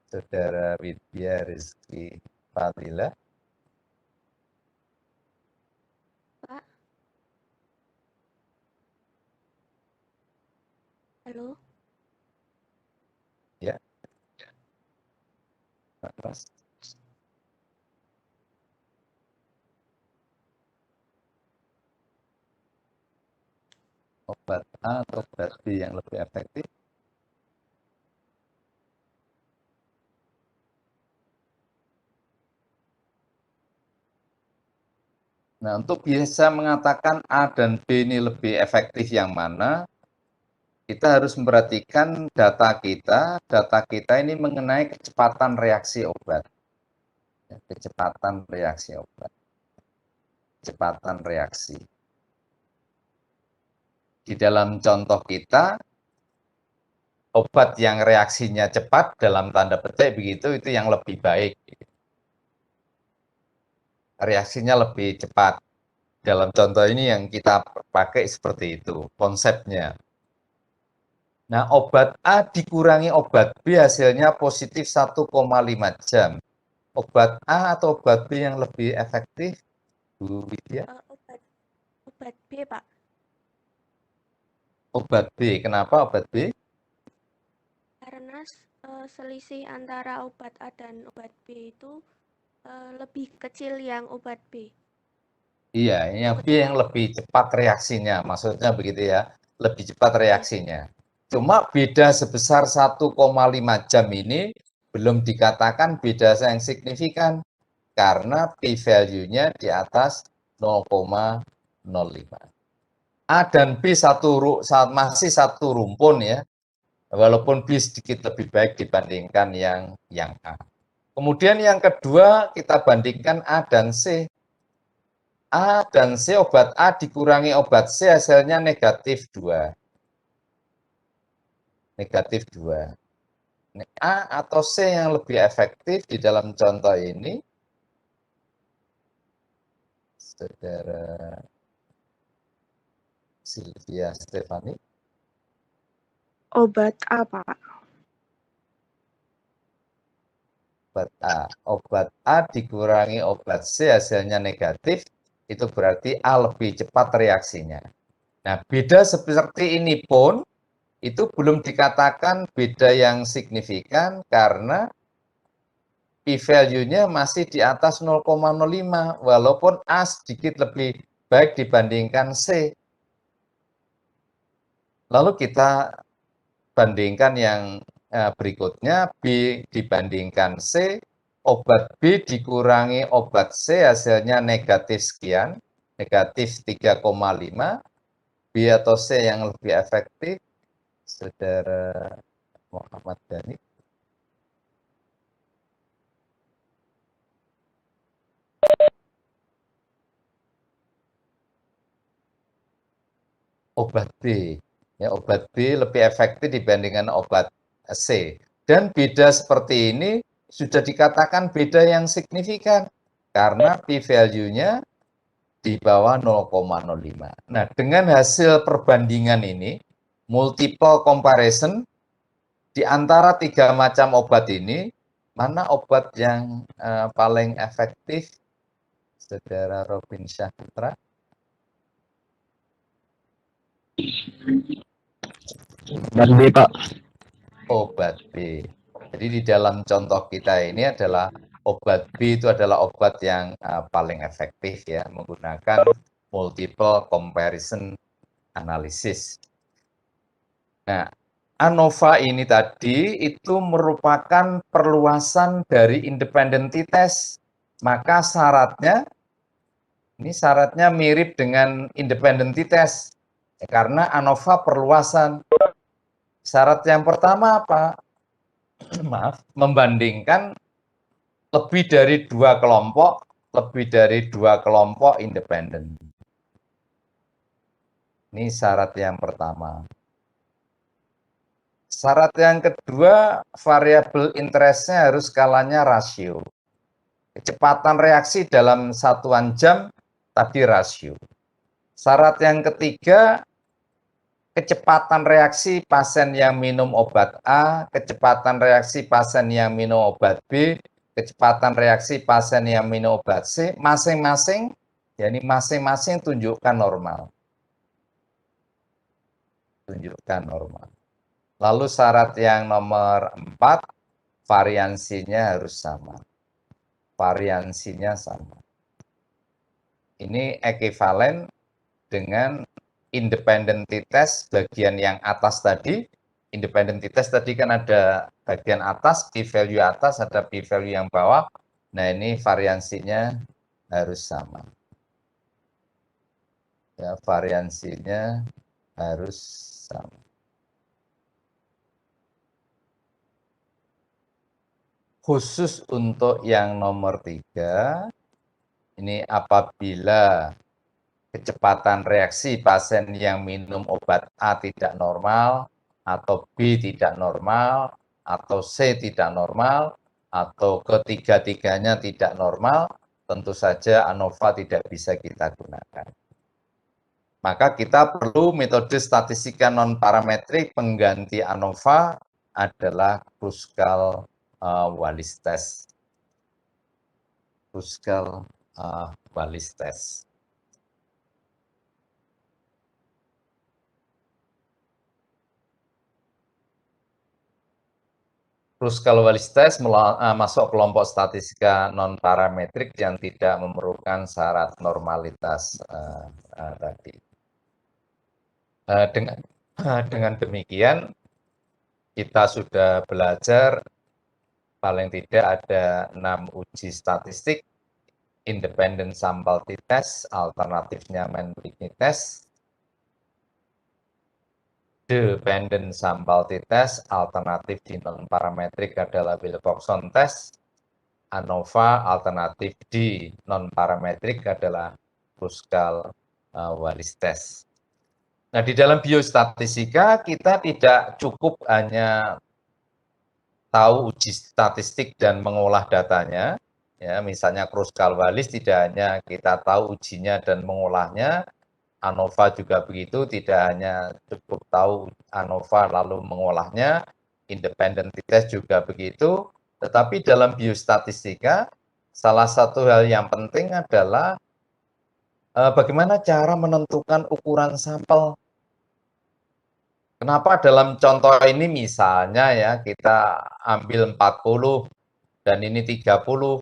A: Saudara Widya Rizky Fadila?
C: Pak. Halo.
A: Ya. Mas. Obat A atau obat B yang lebih efektif? Nah, untuk bisa mengatakan A dan B ini lebih efektif yang mana, kita harus memperhatikan data kita. Data kita ini mengenai kecepatan reaksi obat. Kecepatan reaksi obat. Kecepatan reaksi. Di dalam contoh kita, obat yang reaksinya cepat, dalam tanda petik begitu, itu yang lebih baik. Reaksinya lebih cepat. Dalam contoh ini yang kita pakai seperti itu, konsepnya. Nah, obat A dikurangi obat B hasilnya positif 1,5 jam. Obat A atau obat B yang lebih efektif, Bu Widya?
C: Obat B, Pak.
A: Obat B. Kenapa obat B?
C: Karena selisih antara obat A dan obat B itu lebih kecil yang obat B.
A: Iya, yang B yang lebih cepat reaksinya, maksudnya begitu ya, lebih cepat reaksinya. Cuma beda sebesar 1,5 jam ini belum dikatakan beda yang signifikan, karena p-value-nya di atas 0,05. A dan B masih satu rumpun ya, walaupun B sedikit lebih baik dibandingkan yang A. Kemudian yang kedua kita bandingkan A dan C. A dan C, obat A dikurangi obat C hasilnya negatif 2. Negatif 2. A atau C yang lebih efektif di dalam contoh ini? Saudara Sylvia Stefani.
C: Obat A, Pak.
A: Obat A. Obat A dikurangi obat C hasilnya negatif, itu berarti A lebih cepat reaksinya. Nah, beda seperti ini pun, itu belum dikatakan beda yang signifikan karena p-value-nya masih di atas 0,05, walaupun A sedikit lebih baik dibandingkan C. Lalu kita bandingkan yang berikutnya, B dibandingkan C, obat B dikurangi obat C hasilnya negatif sekian, negatif 3,5, B atau C yang lebih efektif, Saudara Muhammad Dhani. Obat B, ya obat B lebih efektif dibandingkan obat C. Dan beda seperti ini sudah dikatakan beda yang signifikan karena p-value-nya di bawah 0,05. Nah, dengan hasil perbandingan ini, multiple comparison di antara 3 macam obat ini, mana obat yang paling efektif? Saudara Robin Syahputra.
D: Dan B, Pak.
A: Obat B. Jadi di dalam contoh kita ini adalah obat B itu adalah obat yang paling efektif ya, menggunakan multiple comparison analysis. Nah, ANOVA ini tadi itu merupakan perluasan dari independent test. Maka syaratnya, ini syaratnya mirip dengan independent test. Karena ANOVA perluasan. Syarat yang pertama apa? Maaf, membandingkan lebih dari 2 kelompok independen. Ini syarat yang pertama. Syarat yang kedua, variabel interestnya harus skalanya rasio. Kecepatan reaksi dalam satuan jam tadi rasio. Syarat yang ketiga, kecepatan reaksi pasien yang minum obat A, kecepatan reaksi pasien yang minum obat B, kecepatan reaksi pasien yang minum obat C, masing-masing, yakni masing-masing tunjukkan normal. Tunjukkan normal. Lalu syarat yang nomor 4, variansinya harus sama. Variansinya sama. Ini ekivalen dengan independent test bagian yang atas tadi. Independent test tadi kan ada bagian atas, p-value atas, ada p-value yang bawah. Nah, ini variansinya harus sama. Ya, variansinya harus sama. Khusus untuk yang nomor 3, ini apabila kecepatan reaksi pasien yang minum obat A tidak normal, atau B tidak normal, atau C tidak normal, atau ketiga-tiganya tidak normal, tentu saja ANOVA tidak bisa kita gunakan. Maka kita perlu metode statistika non-parametrik pengganti ANOVA adalah Kruskal-Wallis test. Kruskal-Wallis test. Kruskal-Wallis test masuk kelompok statistika non-parametrik yang tidak memerlukan syarat normalitas tadi. Dengan demikian, kita sudah belajar paling tidak ada 6 uji statistik, independent sample t-test, alternatifnya Mann-Whitney test, dependent sample t-test, alternatif di non-parametrik adalah Wilcoxon test, ANOVA, alternatif di non-parametrik adalah Kruskal-Wallis test. Nah, di dalam biostatistika kita tidak cukup hanya tahu uji statistik dan mengolah datanya, ya, misalnya Kruskal-Wallis tidak hanya kita tahu ujinya dan mengolahnya, ANOVA juga begitu, tidak hanya cukup tahu ANOVA lalu mengolahnya, independent test juga begitu, tetapi dalam biostatistika salah satu hal yang penting adalah bagaimana cara menentukan ukuran sampel. Kenapa dalam contoh ini misalnya ya kita ambil 40 dan ini 30,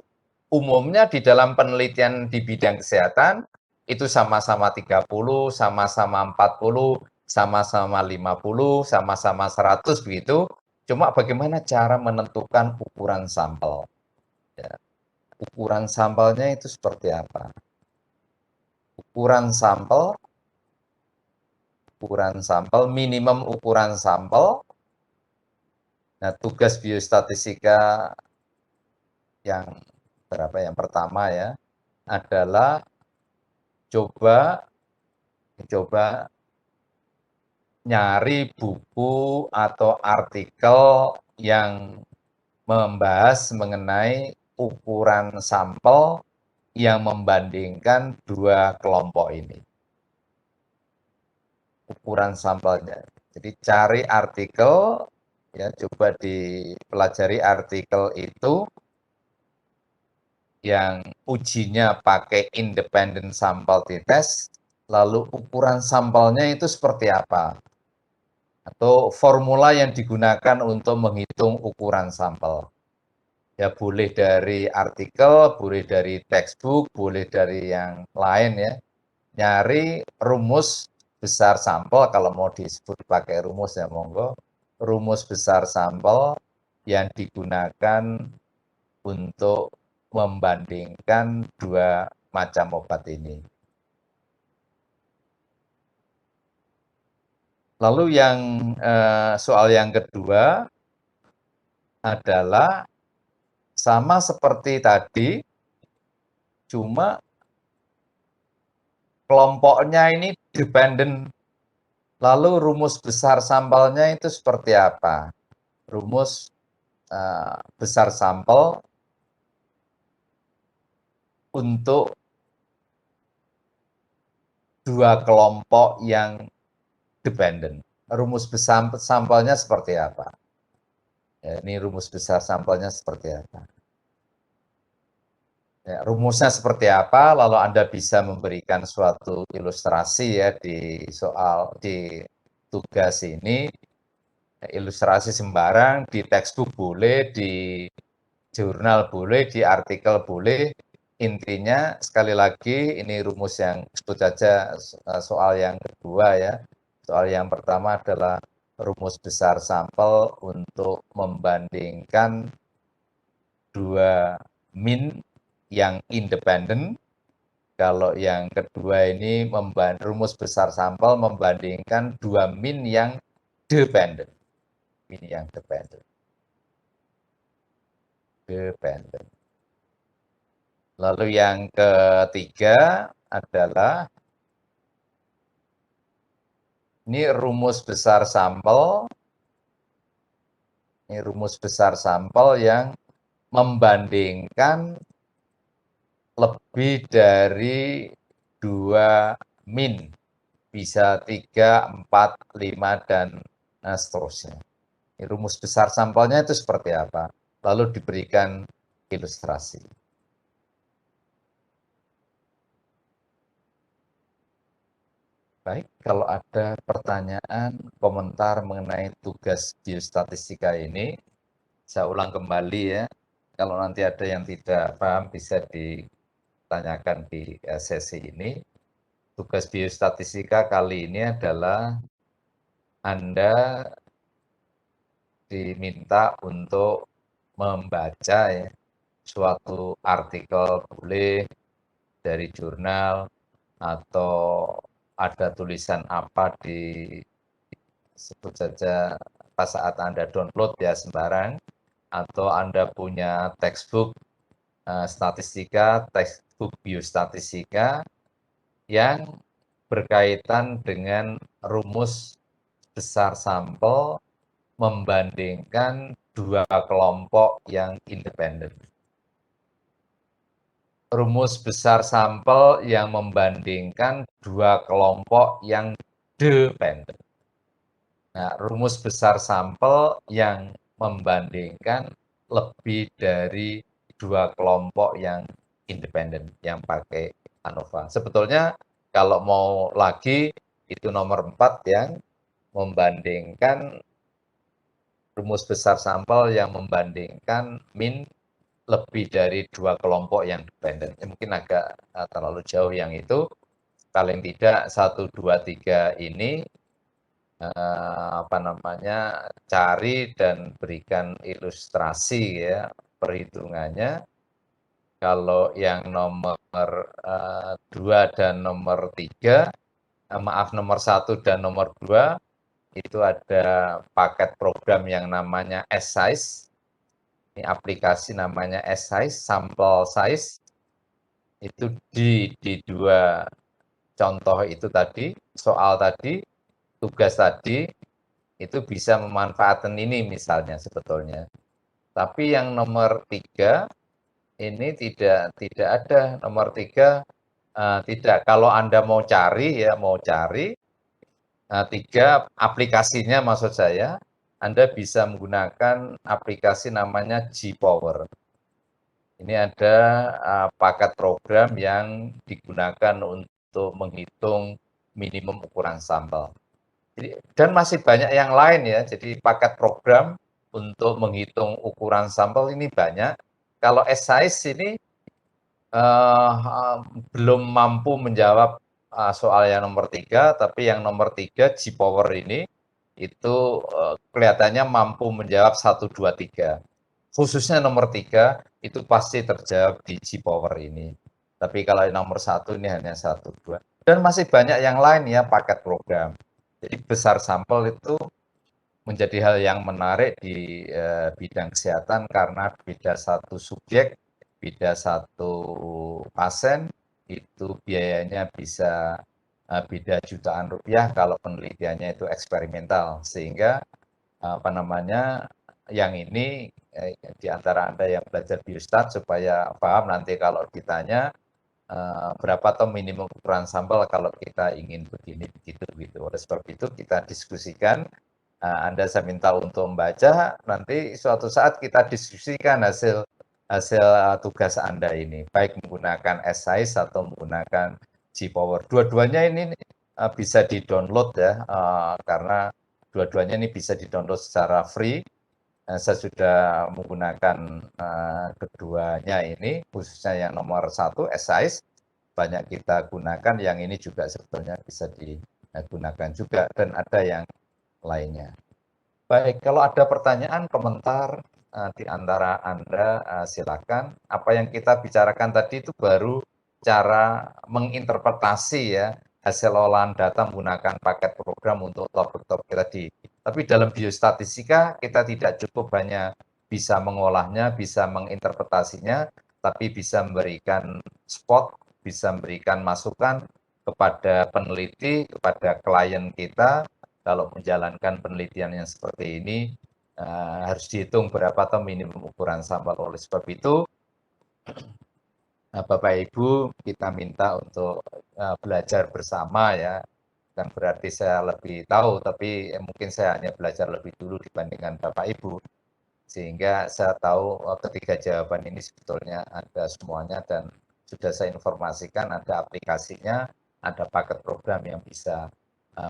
A: umumnya di dalam penelitian di bidang kesehatan itu sama-sama 30, sama-sama 40, sama-sama 50, sama-sama 100 begitu. Cuma bagaimana cara menentukan ukuran sampel. Ya. Ukuran sampelnya itu seperti apa? Ukuran sampel, minimum ukuran sampel. Nah, tugas biostatistika yang pertama ya adalah coba nyari buku atau artikel yang membahas mengenai ukuran sampel yang membandingkan 2 kelompok ini. Ukuran sampelnya. Jadi cari artikel, ya coba dipelajari artikel itu yang ujinya pakai independent sample t-test, lalu ukuran sampelnya itu seperti apa? Atau formula yang digunakan untuk menghitung ukuran sampel. Ya boleh dari artikel, boleh dari textbook, boleh dari yang lain ya. Nyari rumus besar sampel, kalau mau disebut pakai rumus ya monggo. Rumus besar sampel yang digunakan untuk membandingkan dua macam obat ini. Lalu yang soal yang kedua adalah sama seperti tadi, cuma kelompoknya ini dependent. Lalu rumus besar sampelnya itu seperti apa? Rumus besar sampel untuk dua kelompok yang dependent. Rumus besar sampelnya seperti apa? Ya, ini rumus besar sampelnya seperti apa? Ya, rumusnya seperti apa? Lalu Anda bisa memberikan suatu ilustrasi ya di soal di tugas ini. Ilustrasi sembarang di textbook boleh, di jurnal boleh, di artikel boleh. Intinya sekali lagi ini rumus yang sebut saja soal yang kedua ya. Soal yang pertama adalah rumus besar sampel untuk membandingkan dua min yang independen. Kalau yang kedua ini rumus besar sampel membandingkan dua min yang dependent. Min yang dependent. Lalu yang ketiga adalah ini rumus besar sampel. Ini rumus besar sampel yang membandingkan lebih dari 2 min, bisa 3, 4, 5, dan seterusnya. Ini rumus besar sampelnya itu seperti apa? Lalu diberikan ilustrasi. Baik, kalau ada pertanyaan, komentar mengenai tugas biostatistika ini, saya ulang kembali ya. Kalau nanti ada yang tidak paham bisa ditanyakan di sesi ini. Tugas biostatistika kali ini adalah Anda diminta untuk membaca ya, suatu artikel boleh dari jurnal atau ada tulisan apa di sebut saja pas saat Anda download ya sembarang, atau Anda punya textbook statistika, textbook biostatistika yang berkaitan dengan rumus besar sampel membandingkan dua kelompok yang independen. Rumus besar sampel yang membandingkan dua kelompok yang dependen. Nah, rumus besar sampel yang membandingkan lebih dari dua kelompok yang independen, yang pakai ANOVA. Sebetulnya kalau mau lagi, itu nomor 4 yang membandingkan rumus besar sampel yang membandingkan min lebih dari dua kelompok yang dependen. Mungkin agak terlalu jauh yang itu. Paling tidak 1, 2, 3 ini cari dan berikan ilustrasi ya perhitungannya. Kalau yang nomor 2 dan nomor 3, nomor 1 dan nomor 2 itu ada paket program yang namanya S-Size. Ini aplikasi namanya S-Size, sample size. Itu di dua contoh itu tadi, soal tadi, tugas tadi, itu bisa memanfaatkan ini misalnya sebetulnya. Tapi yang nomor 3, ini tidak ada. Nomor 3, tidak. Kalau Anda mau cari, Tiga, aplikasinya maksud saya, Anda bisa menggunakan aplikasi namanya G-Power. Ini ada paket program yang digunakan untuk menghitung minimum ukuran sampel. Dan masih banyak yang lain ya, jadi paket program untuk menghitung ukuran sampel ini banyak. Kalau SSIS ini belum mampu menjawab soal yang nomor 3, tapi yang nomor 3 G-Power ini itu kelihatannya mampu menjawab 1, 2, 3. Khususnya nomor 3 itu pasti terjawab di G-Power ini. Tapi kalau yang nomor 1 ini hanya 1, 2. Dan masih banyak yang lain ya paket program. Jadi besar sampel itu menjadi hal yang menarik di bidang kesehatan karena beda satu subjek, beda satu pasien, itu biayanya bisa beda jutaan rupiah kalau penelitiannya itu eksperimental. Sehingga apa namanya, yang ini di antara Anda yang belajar biostat supaya paham nanti kalau ditanya berapa atau minimum ukuran sampel kalau kita ingin begini begitu gitu. Oleh sebab itu kita diskusikan. Anda saya minta untuk membaca, nanti suatu saat kita diskusikan hasil tugas Anda ini, baik menggunakan SSIS atau menggunakan G-Power. Dua-duanya ini bisa di-download ya, karena dua-duanya ini bisa di-download secara free. Saya sudah menggunakan keduanya ini, khususnya yang nomor 1, SSIS, banyak kita gunakan, yang ini juga sebetulnya bisa digunakan juga, dan ada yang lainnya. Baik, kalau ada pertanyaan, komentar di antara Anda, silakan. Apa yang kita bicarakan tadi itu baru cara menginterpretasi ya hasil olahan data menggunakan paket program untuk topik-topik tadi. Tapi dalam biostatistika kita tidak cukup hanya bisa mengolahnya, bisa menginterpretasinya, tapi bisa memberikan spot, bisa memberikan masukan kepada peneliti, kepada klien kita. Kalau menjalankan penelitian yang seperti ini, harus dihitung berapa atau minimum ukuran sampel. Oleh sebab itu, Bapak Ibu kita minta untuk belajar bersama ya. Bukan berarti saya lebih tahu, tapi mungkin saya hanya belajar lebih dulu dibandingkan Bapak Ibu. Sehingga saya tahu ketiga jawaban ini sebetulnya ada semuanya dan sudah saya informasikan ada aplikasinya, ada paket program yang bisa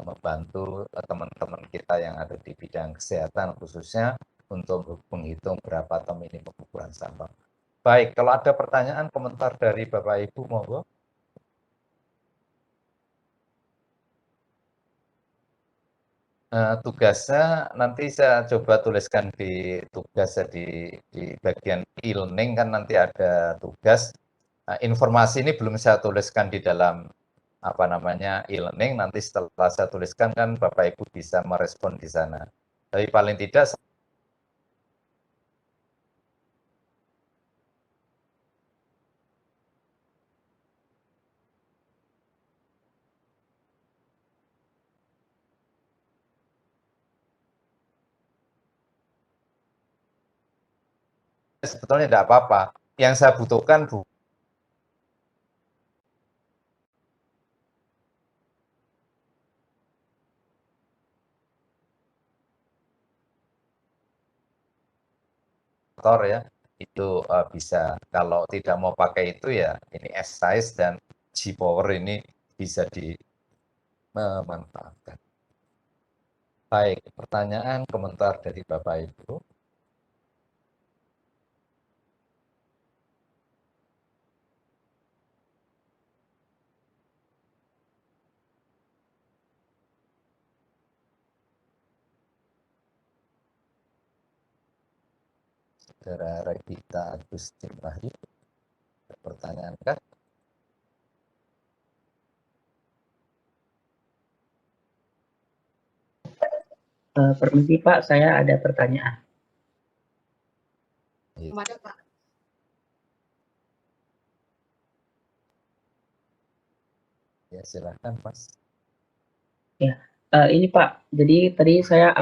A: membantu teman-teman kita yang ada di bidang kesehatan khususnya untuk menghitung berapa atau minimum ukuran sampel. Baik, kalau ada pertanyaan, komentar dari Bapak Ibu, monggo. Tugasnya nanti saya coba tuliskan di tugas di bagian e-learning kan nanti ada tugas. Informasi ini belum saya tuliskan di dalam apa namanya e-learning, nanti setelah saya tuliskan kan Bapak Ibu bisa merespon di sana. Tapi paling tidak sebetulnya tidak apa-apa. Yang saya butuhkan ya, itu bisa. Kalau tidak mau pakai itu ya ini SSIS dan G-Power ini bisa dimanfaatkan. Baik, pertanyaan, komentar dari Bapak Ibu. Saudara Revita Agustin Wahyu, pertanyaan kan?
E: Permisi Pak, saya ada pertanyaan.
A: Ya silakan Mas.
E: Ya, ini Pak. Jadi tadi saya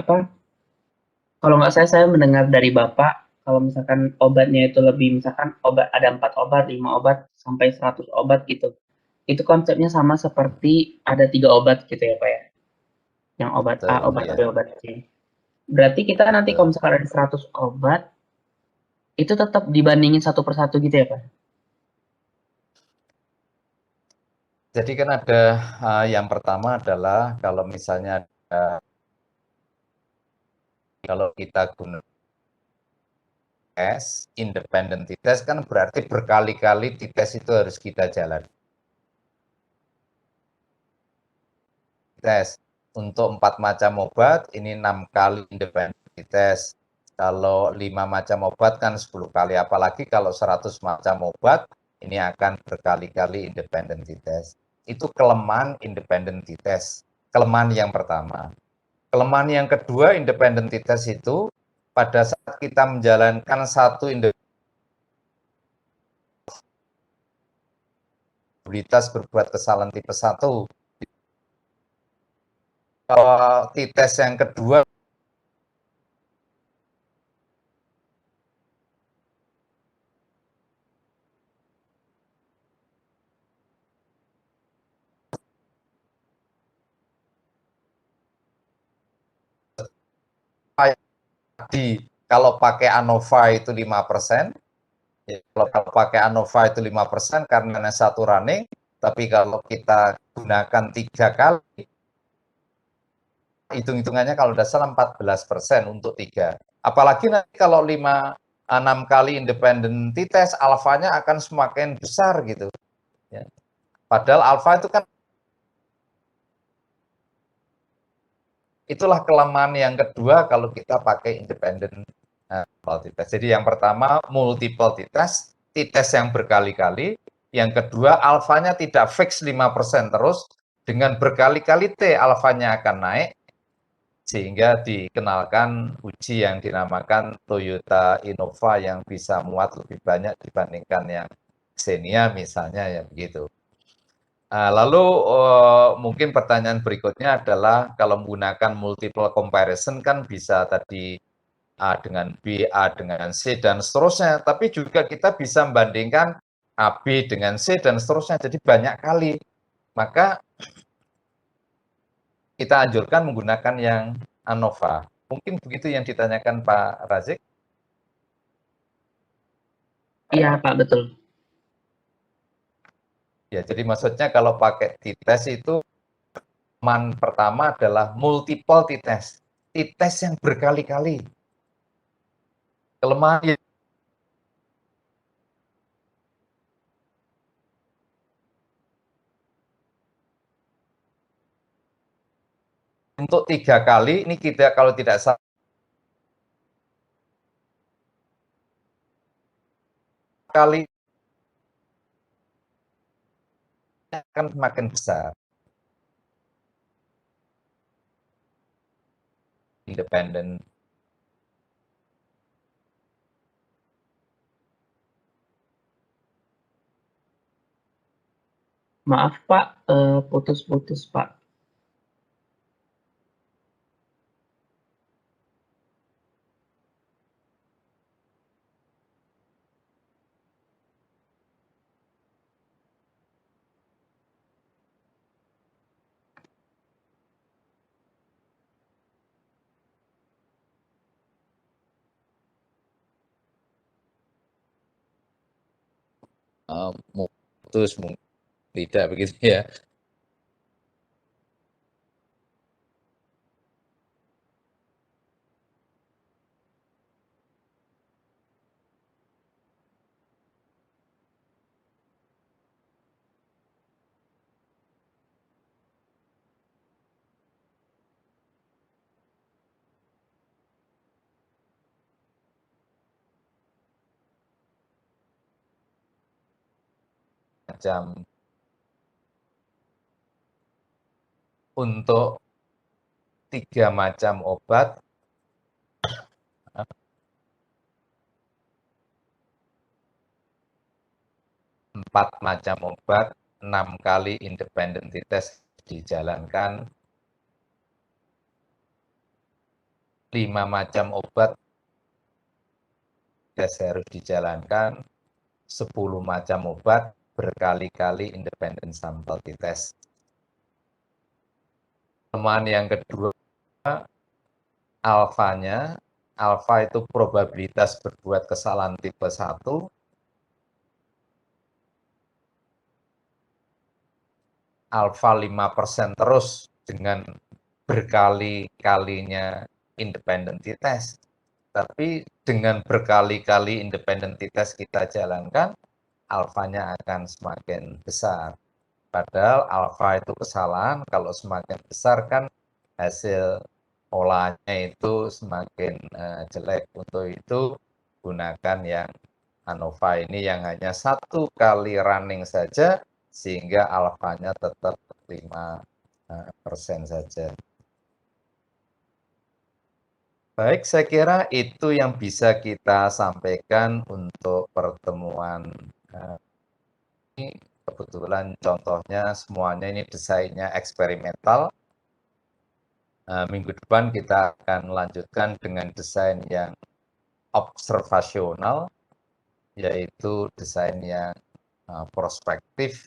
E: kalau nggak saya mendengar dari Bapak kalau misalkan obatnya itu lebih misalkan obat ada 4 obat, 5 obat sampai 100 obat gitu. Itu konsepnya sama seperti ada 3 obat gitu ya Pak ya. yang obat A,
A: Betul,
E: obat
A: ya.
E: B, obat C. Berarti kita nanti kalau misalkan ada 100 obat, itu tetap dibandingin satu persatu gitu ya, Pak?
A: Jadi kan ada yang pertama adalah kalau misalnya kalau kita gunakan tes, independent test kan berarti berkali-kali di tes itu harus kita jalan. Tes untuk 4 macam obat, ini 6 kali independent tes. Kalau 5 macam obat kan 10 kali, apalagi kalau 100 macam obat, ini akan berkali-kali independent tes. Itu kelemahan independent tes. Kelemahan yang pertama. Kelemahan yang kedua independent test itu pada saat kita menjalankan satu integritas berbuat kesalahan tipe 1. Kalau tes yang kedua kalau pakai ANOVA itu 5%, ya, kalau pakai ANOVA itu 5% karena satu running, tapi kalau kita gunakan 3 kali, hitung-hitungannya kalau tidak salah 14% untuk 3. Apalagi nanti kalau 6 kali independent test, alfanya akan semakin besar gitu. Ya. Padahal alfa itu kan itulah kelemahan yang kedua kalau kita pakai independent multitest. Jadi yang pertama multiple test, tes yang berkali-kali. Yang kedua alfanya tidak fix 5% terus, dengan berkali-kali T alfanya akan naik, sehingga dikenalkan uji yang dinamakan Toyota Innova yang bisa muat lebih banyak dibandingkan yang Xenia misalnya, ya begitu. Lalu mungkin pertanyaan berikutnya adalah kalau menggunakan multiple comparison kan bisa tadi A dengan B, A dengan C, dan seterusnya. Tapi juga kita bisa membandingkan A, B dengan C, dan seterusnya. Jadi banyak kali. Maka kita anjurkan menggunakan yang ANOVA. Mungkin begitu yang ditanyakan Pak Razik.
E: Iya, Pak, betul.
A: Ya, jadi maksudnya kalau pakai tes itu pertama adalah multiple tes yang berkali-kali. Kelemahan untuk 3 kali, ini kita kalau tidak salah kali akan semakin besar. Independen.
E: Maaf, Pak, putus-putus, Pak.
A: Putus tidak begitu ya. Macam untuk 3 macam obat, 4 macam obat, 6 kali independent test dijalankan, 5 macam obat tes harus dijalankan, 10 macam obat berkali-kali independent sample test. Pertemuan yang kedua, alfanya, alfa itu probabilitas berbuat kesalahan tipe 1, alfa 5% terus dengan berkali-kalinya independent test. Tapi dengan berkali-kali independent test kita jalankan, alfanya akan semakin besar. Padahal alfa itu kesalahan, kalau semakin besar kan hasil olahnya itu semakin jelek. Untuk itu gunakan yang ANOVA ini yang hanya 1 kali running saja, sehingga alfanya tetap 5% saja. Baik, saya kira itu yang bisa kita sampaikan untuk pertemuan ini. Kebetulan contohnya semuanya ini desainnya eksperimental. Minggu depan kita akan melanjutkan dengan desain yang observasional, yaitu desain yang prospektif,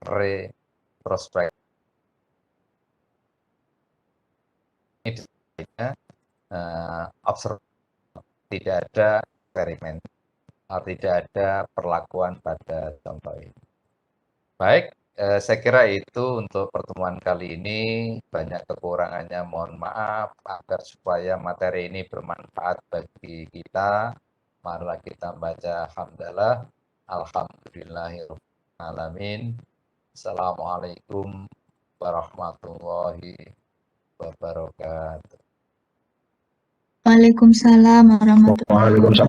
A: retrospektif. Ini desainnya observasional, tidak ada eksperimen, tidak ada perlakuan pada contoh ini. Baik, saya kira itu untuk pertemuan kali ini. Banyak kekurangannya, mohon maaf. Agar supaya materi ini bermanfaat bagi kita, marilah kita baca hamdalah. Alhamdulillahirrahmanirrahim. Assalamualaikum warahmatullahi wabarakatuh.
B: Waalaikumsalam warahmatullahi wabarakatuh.
D: Waalaikumsalam.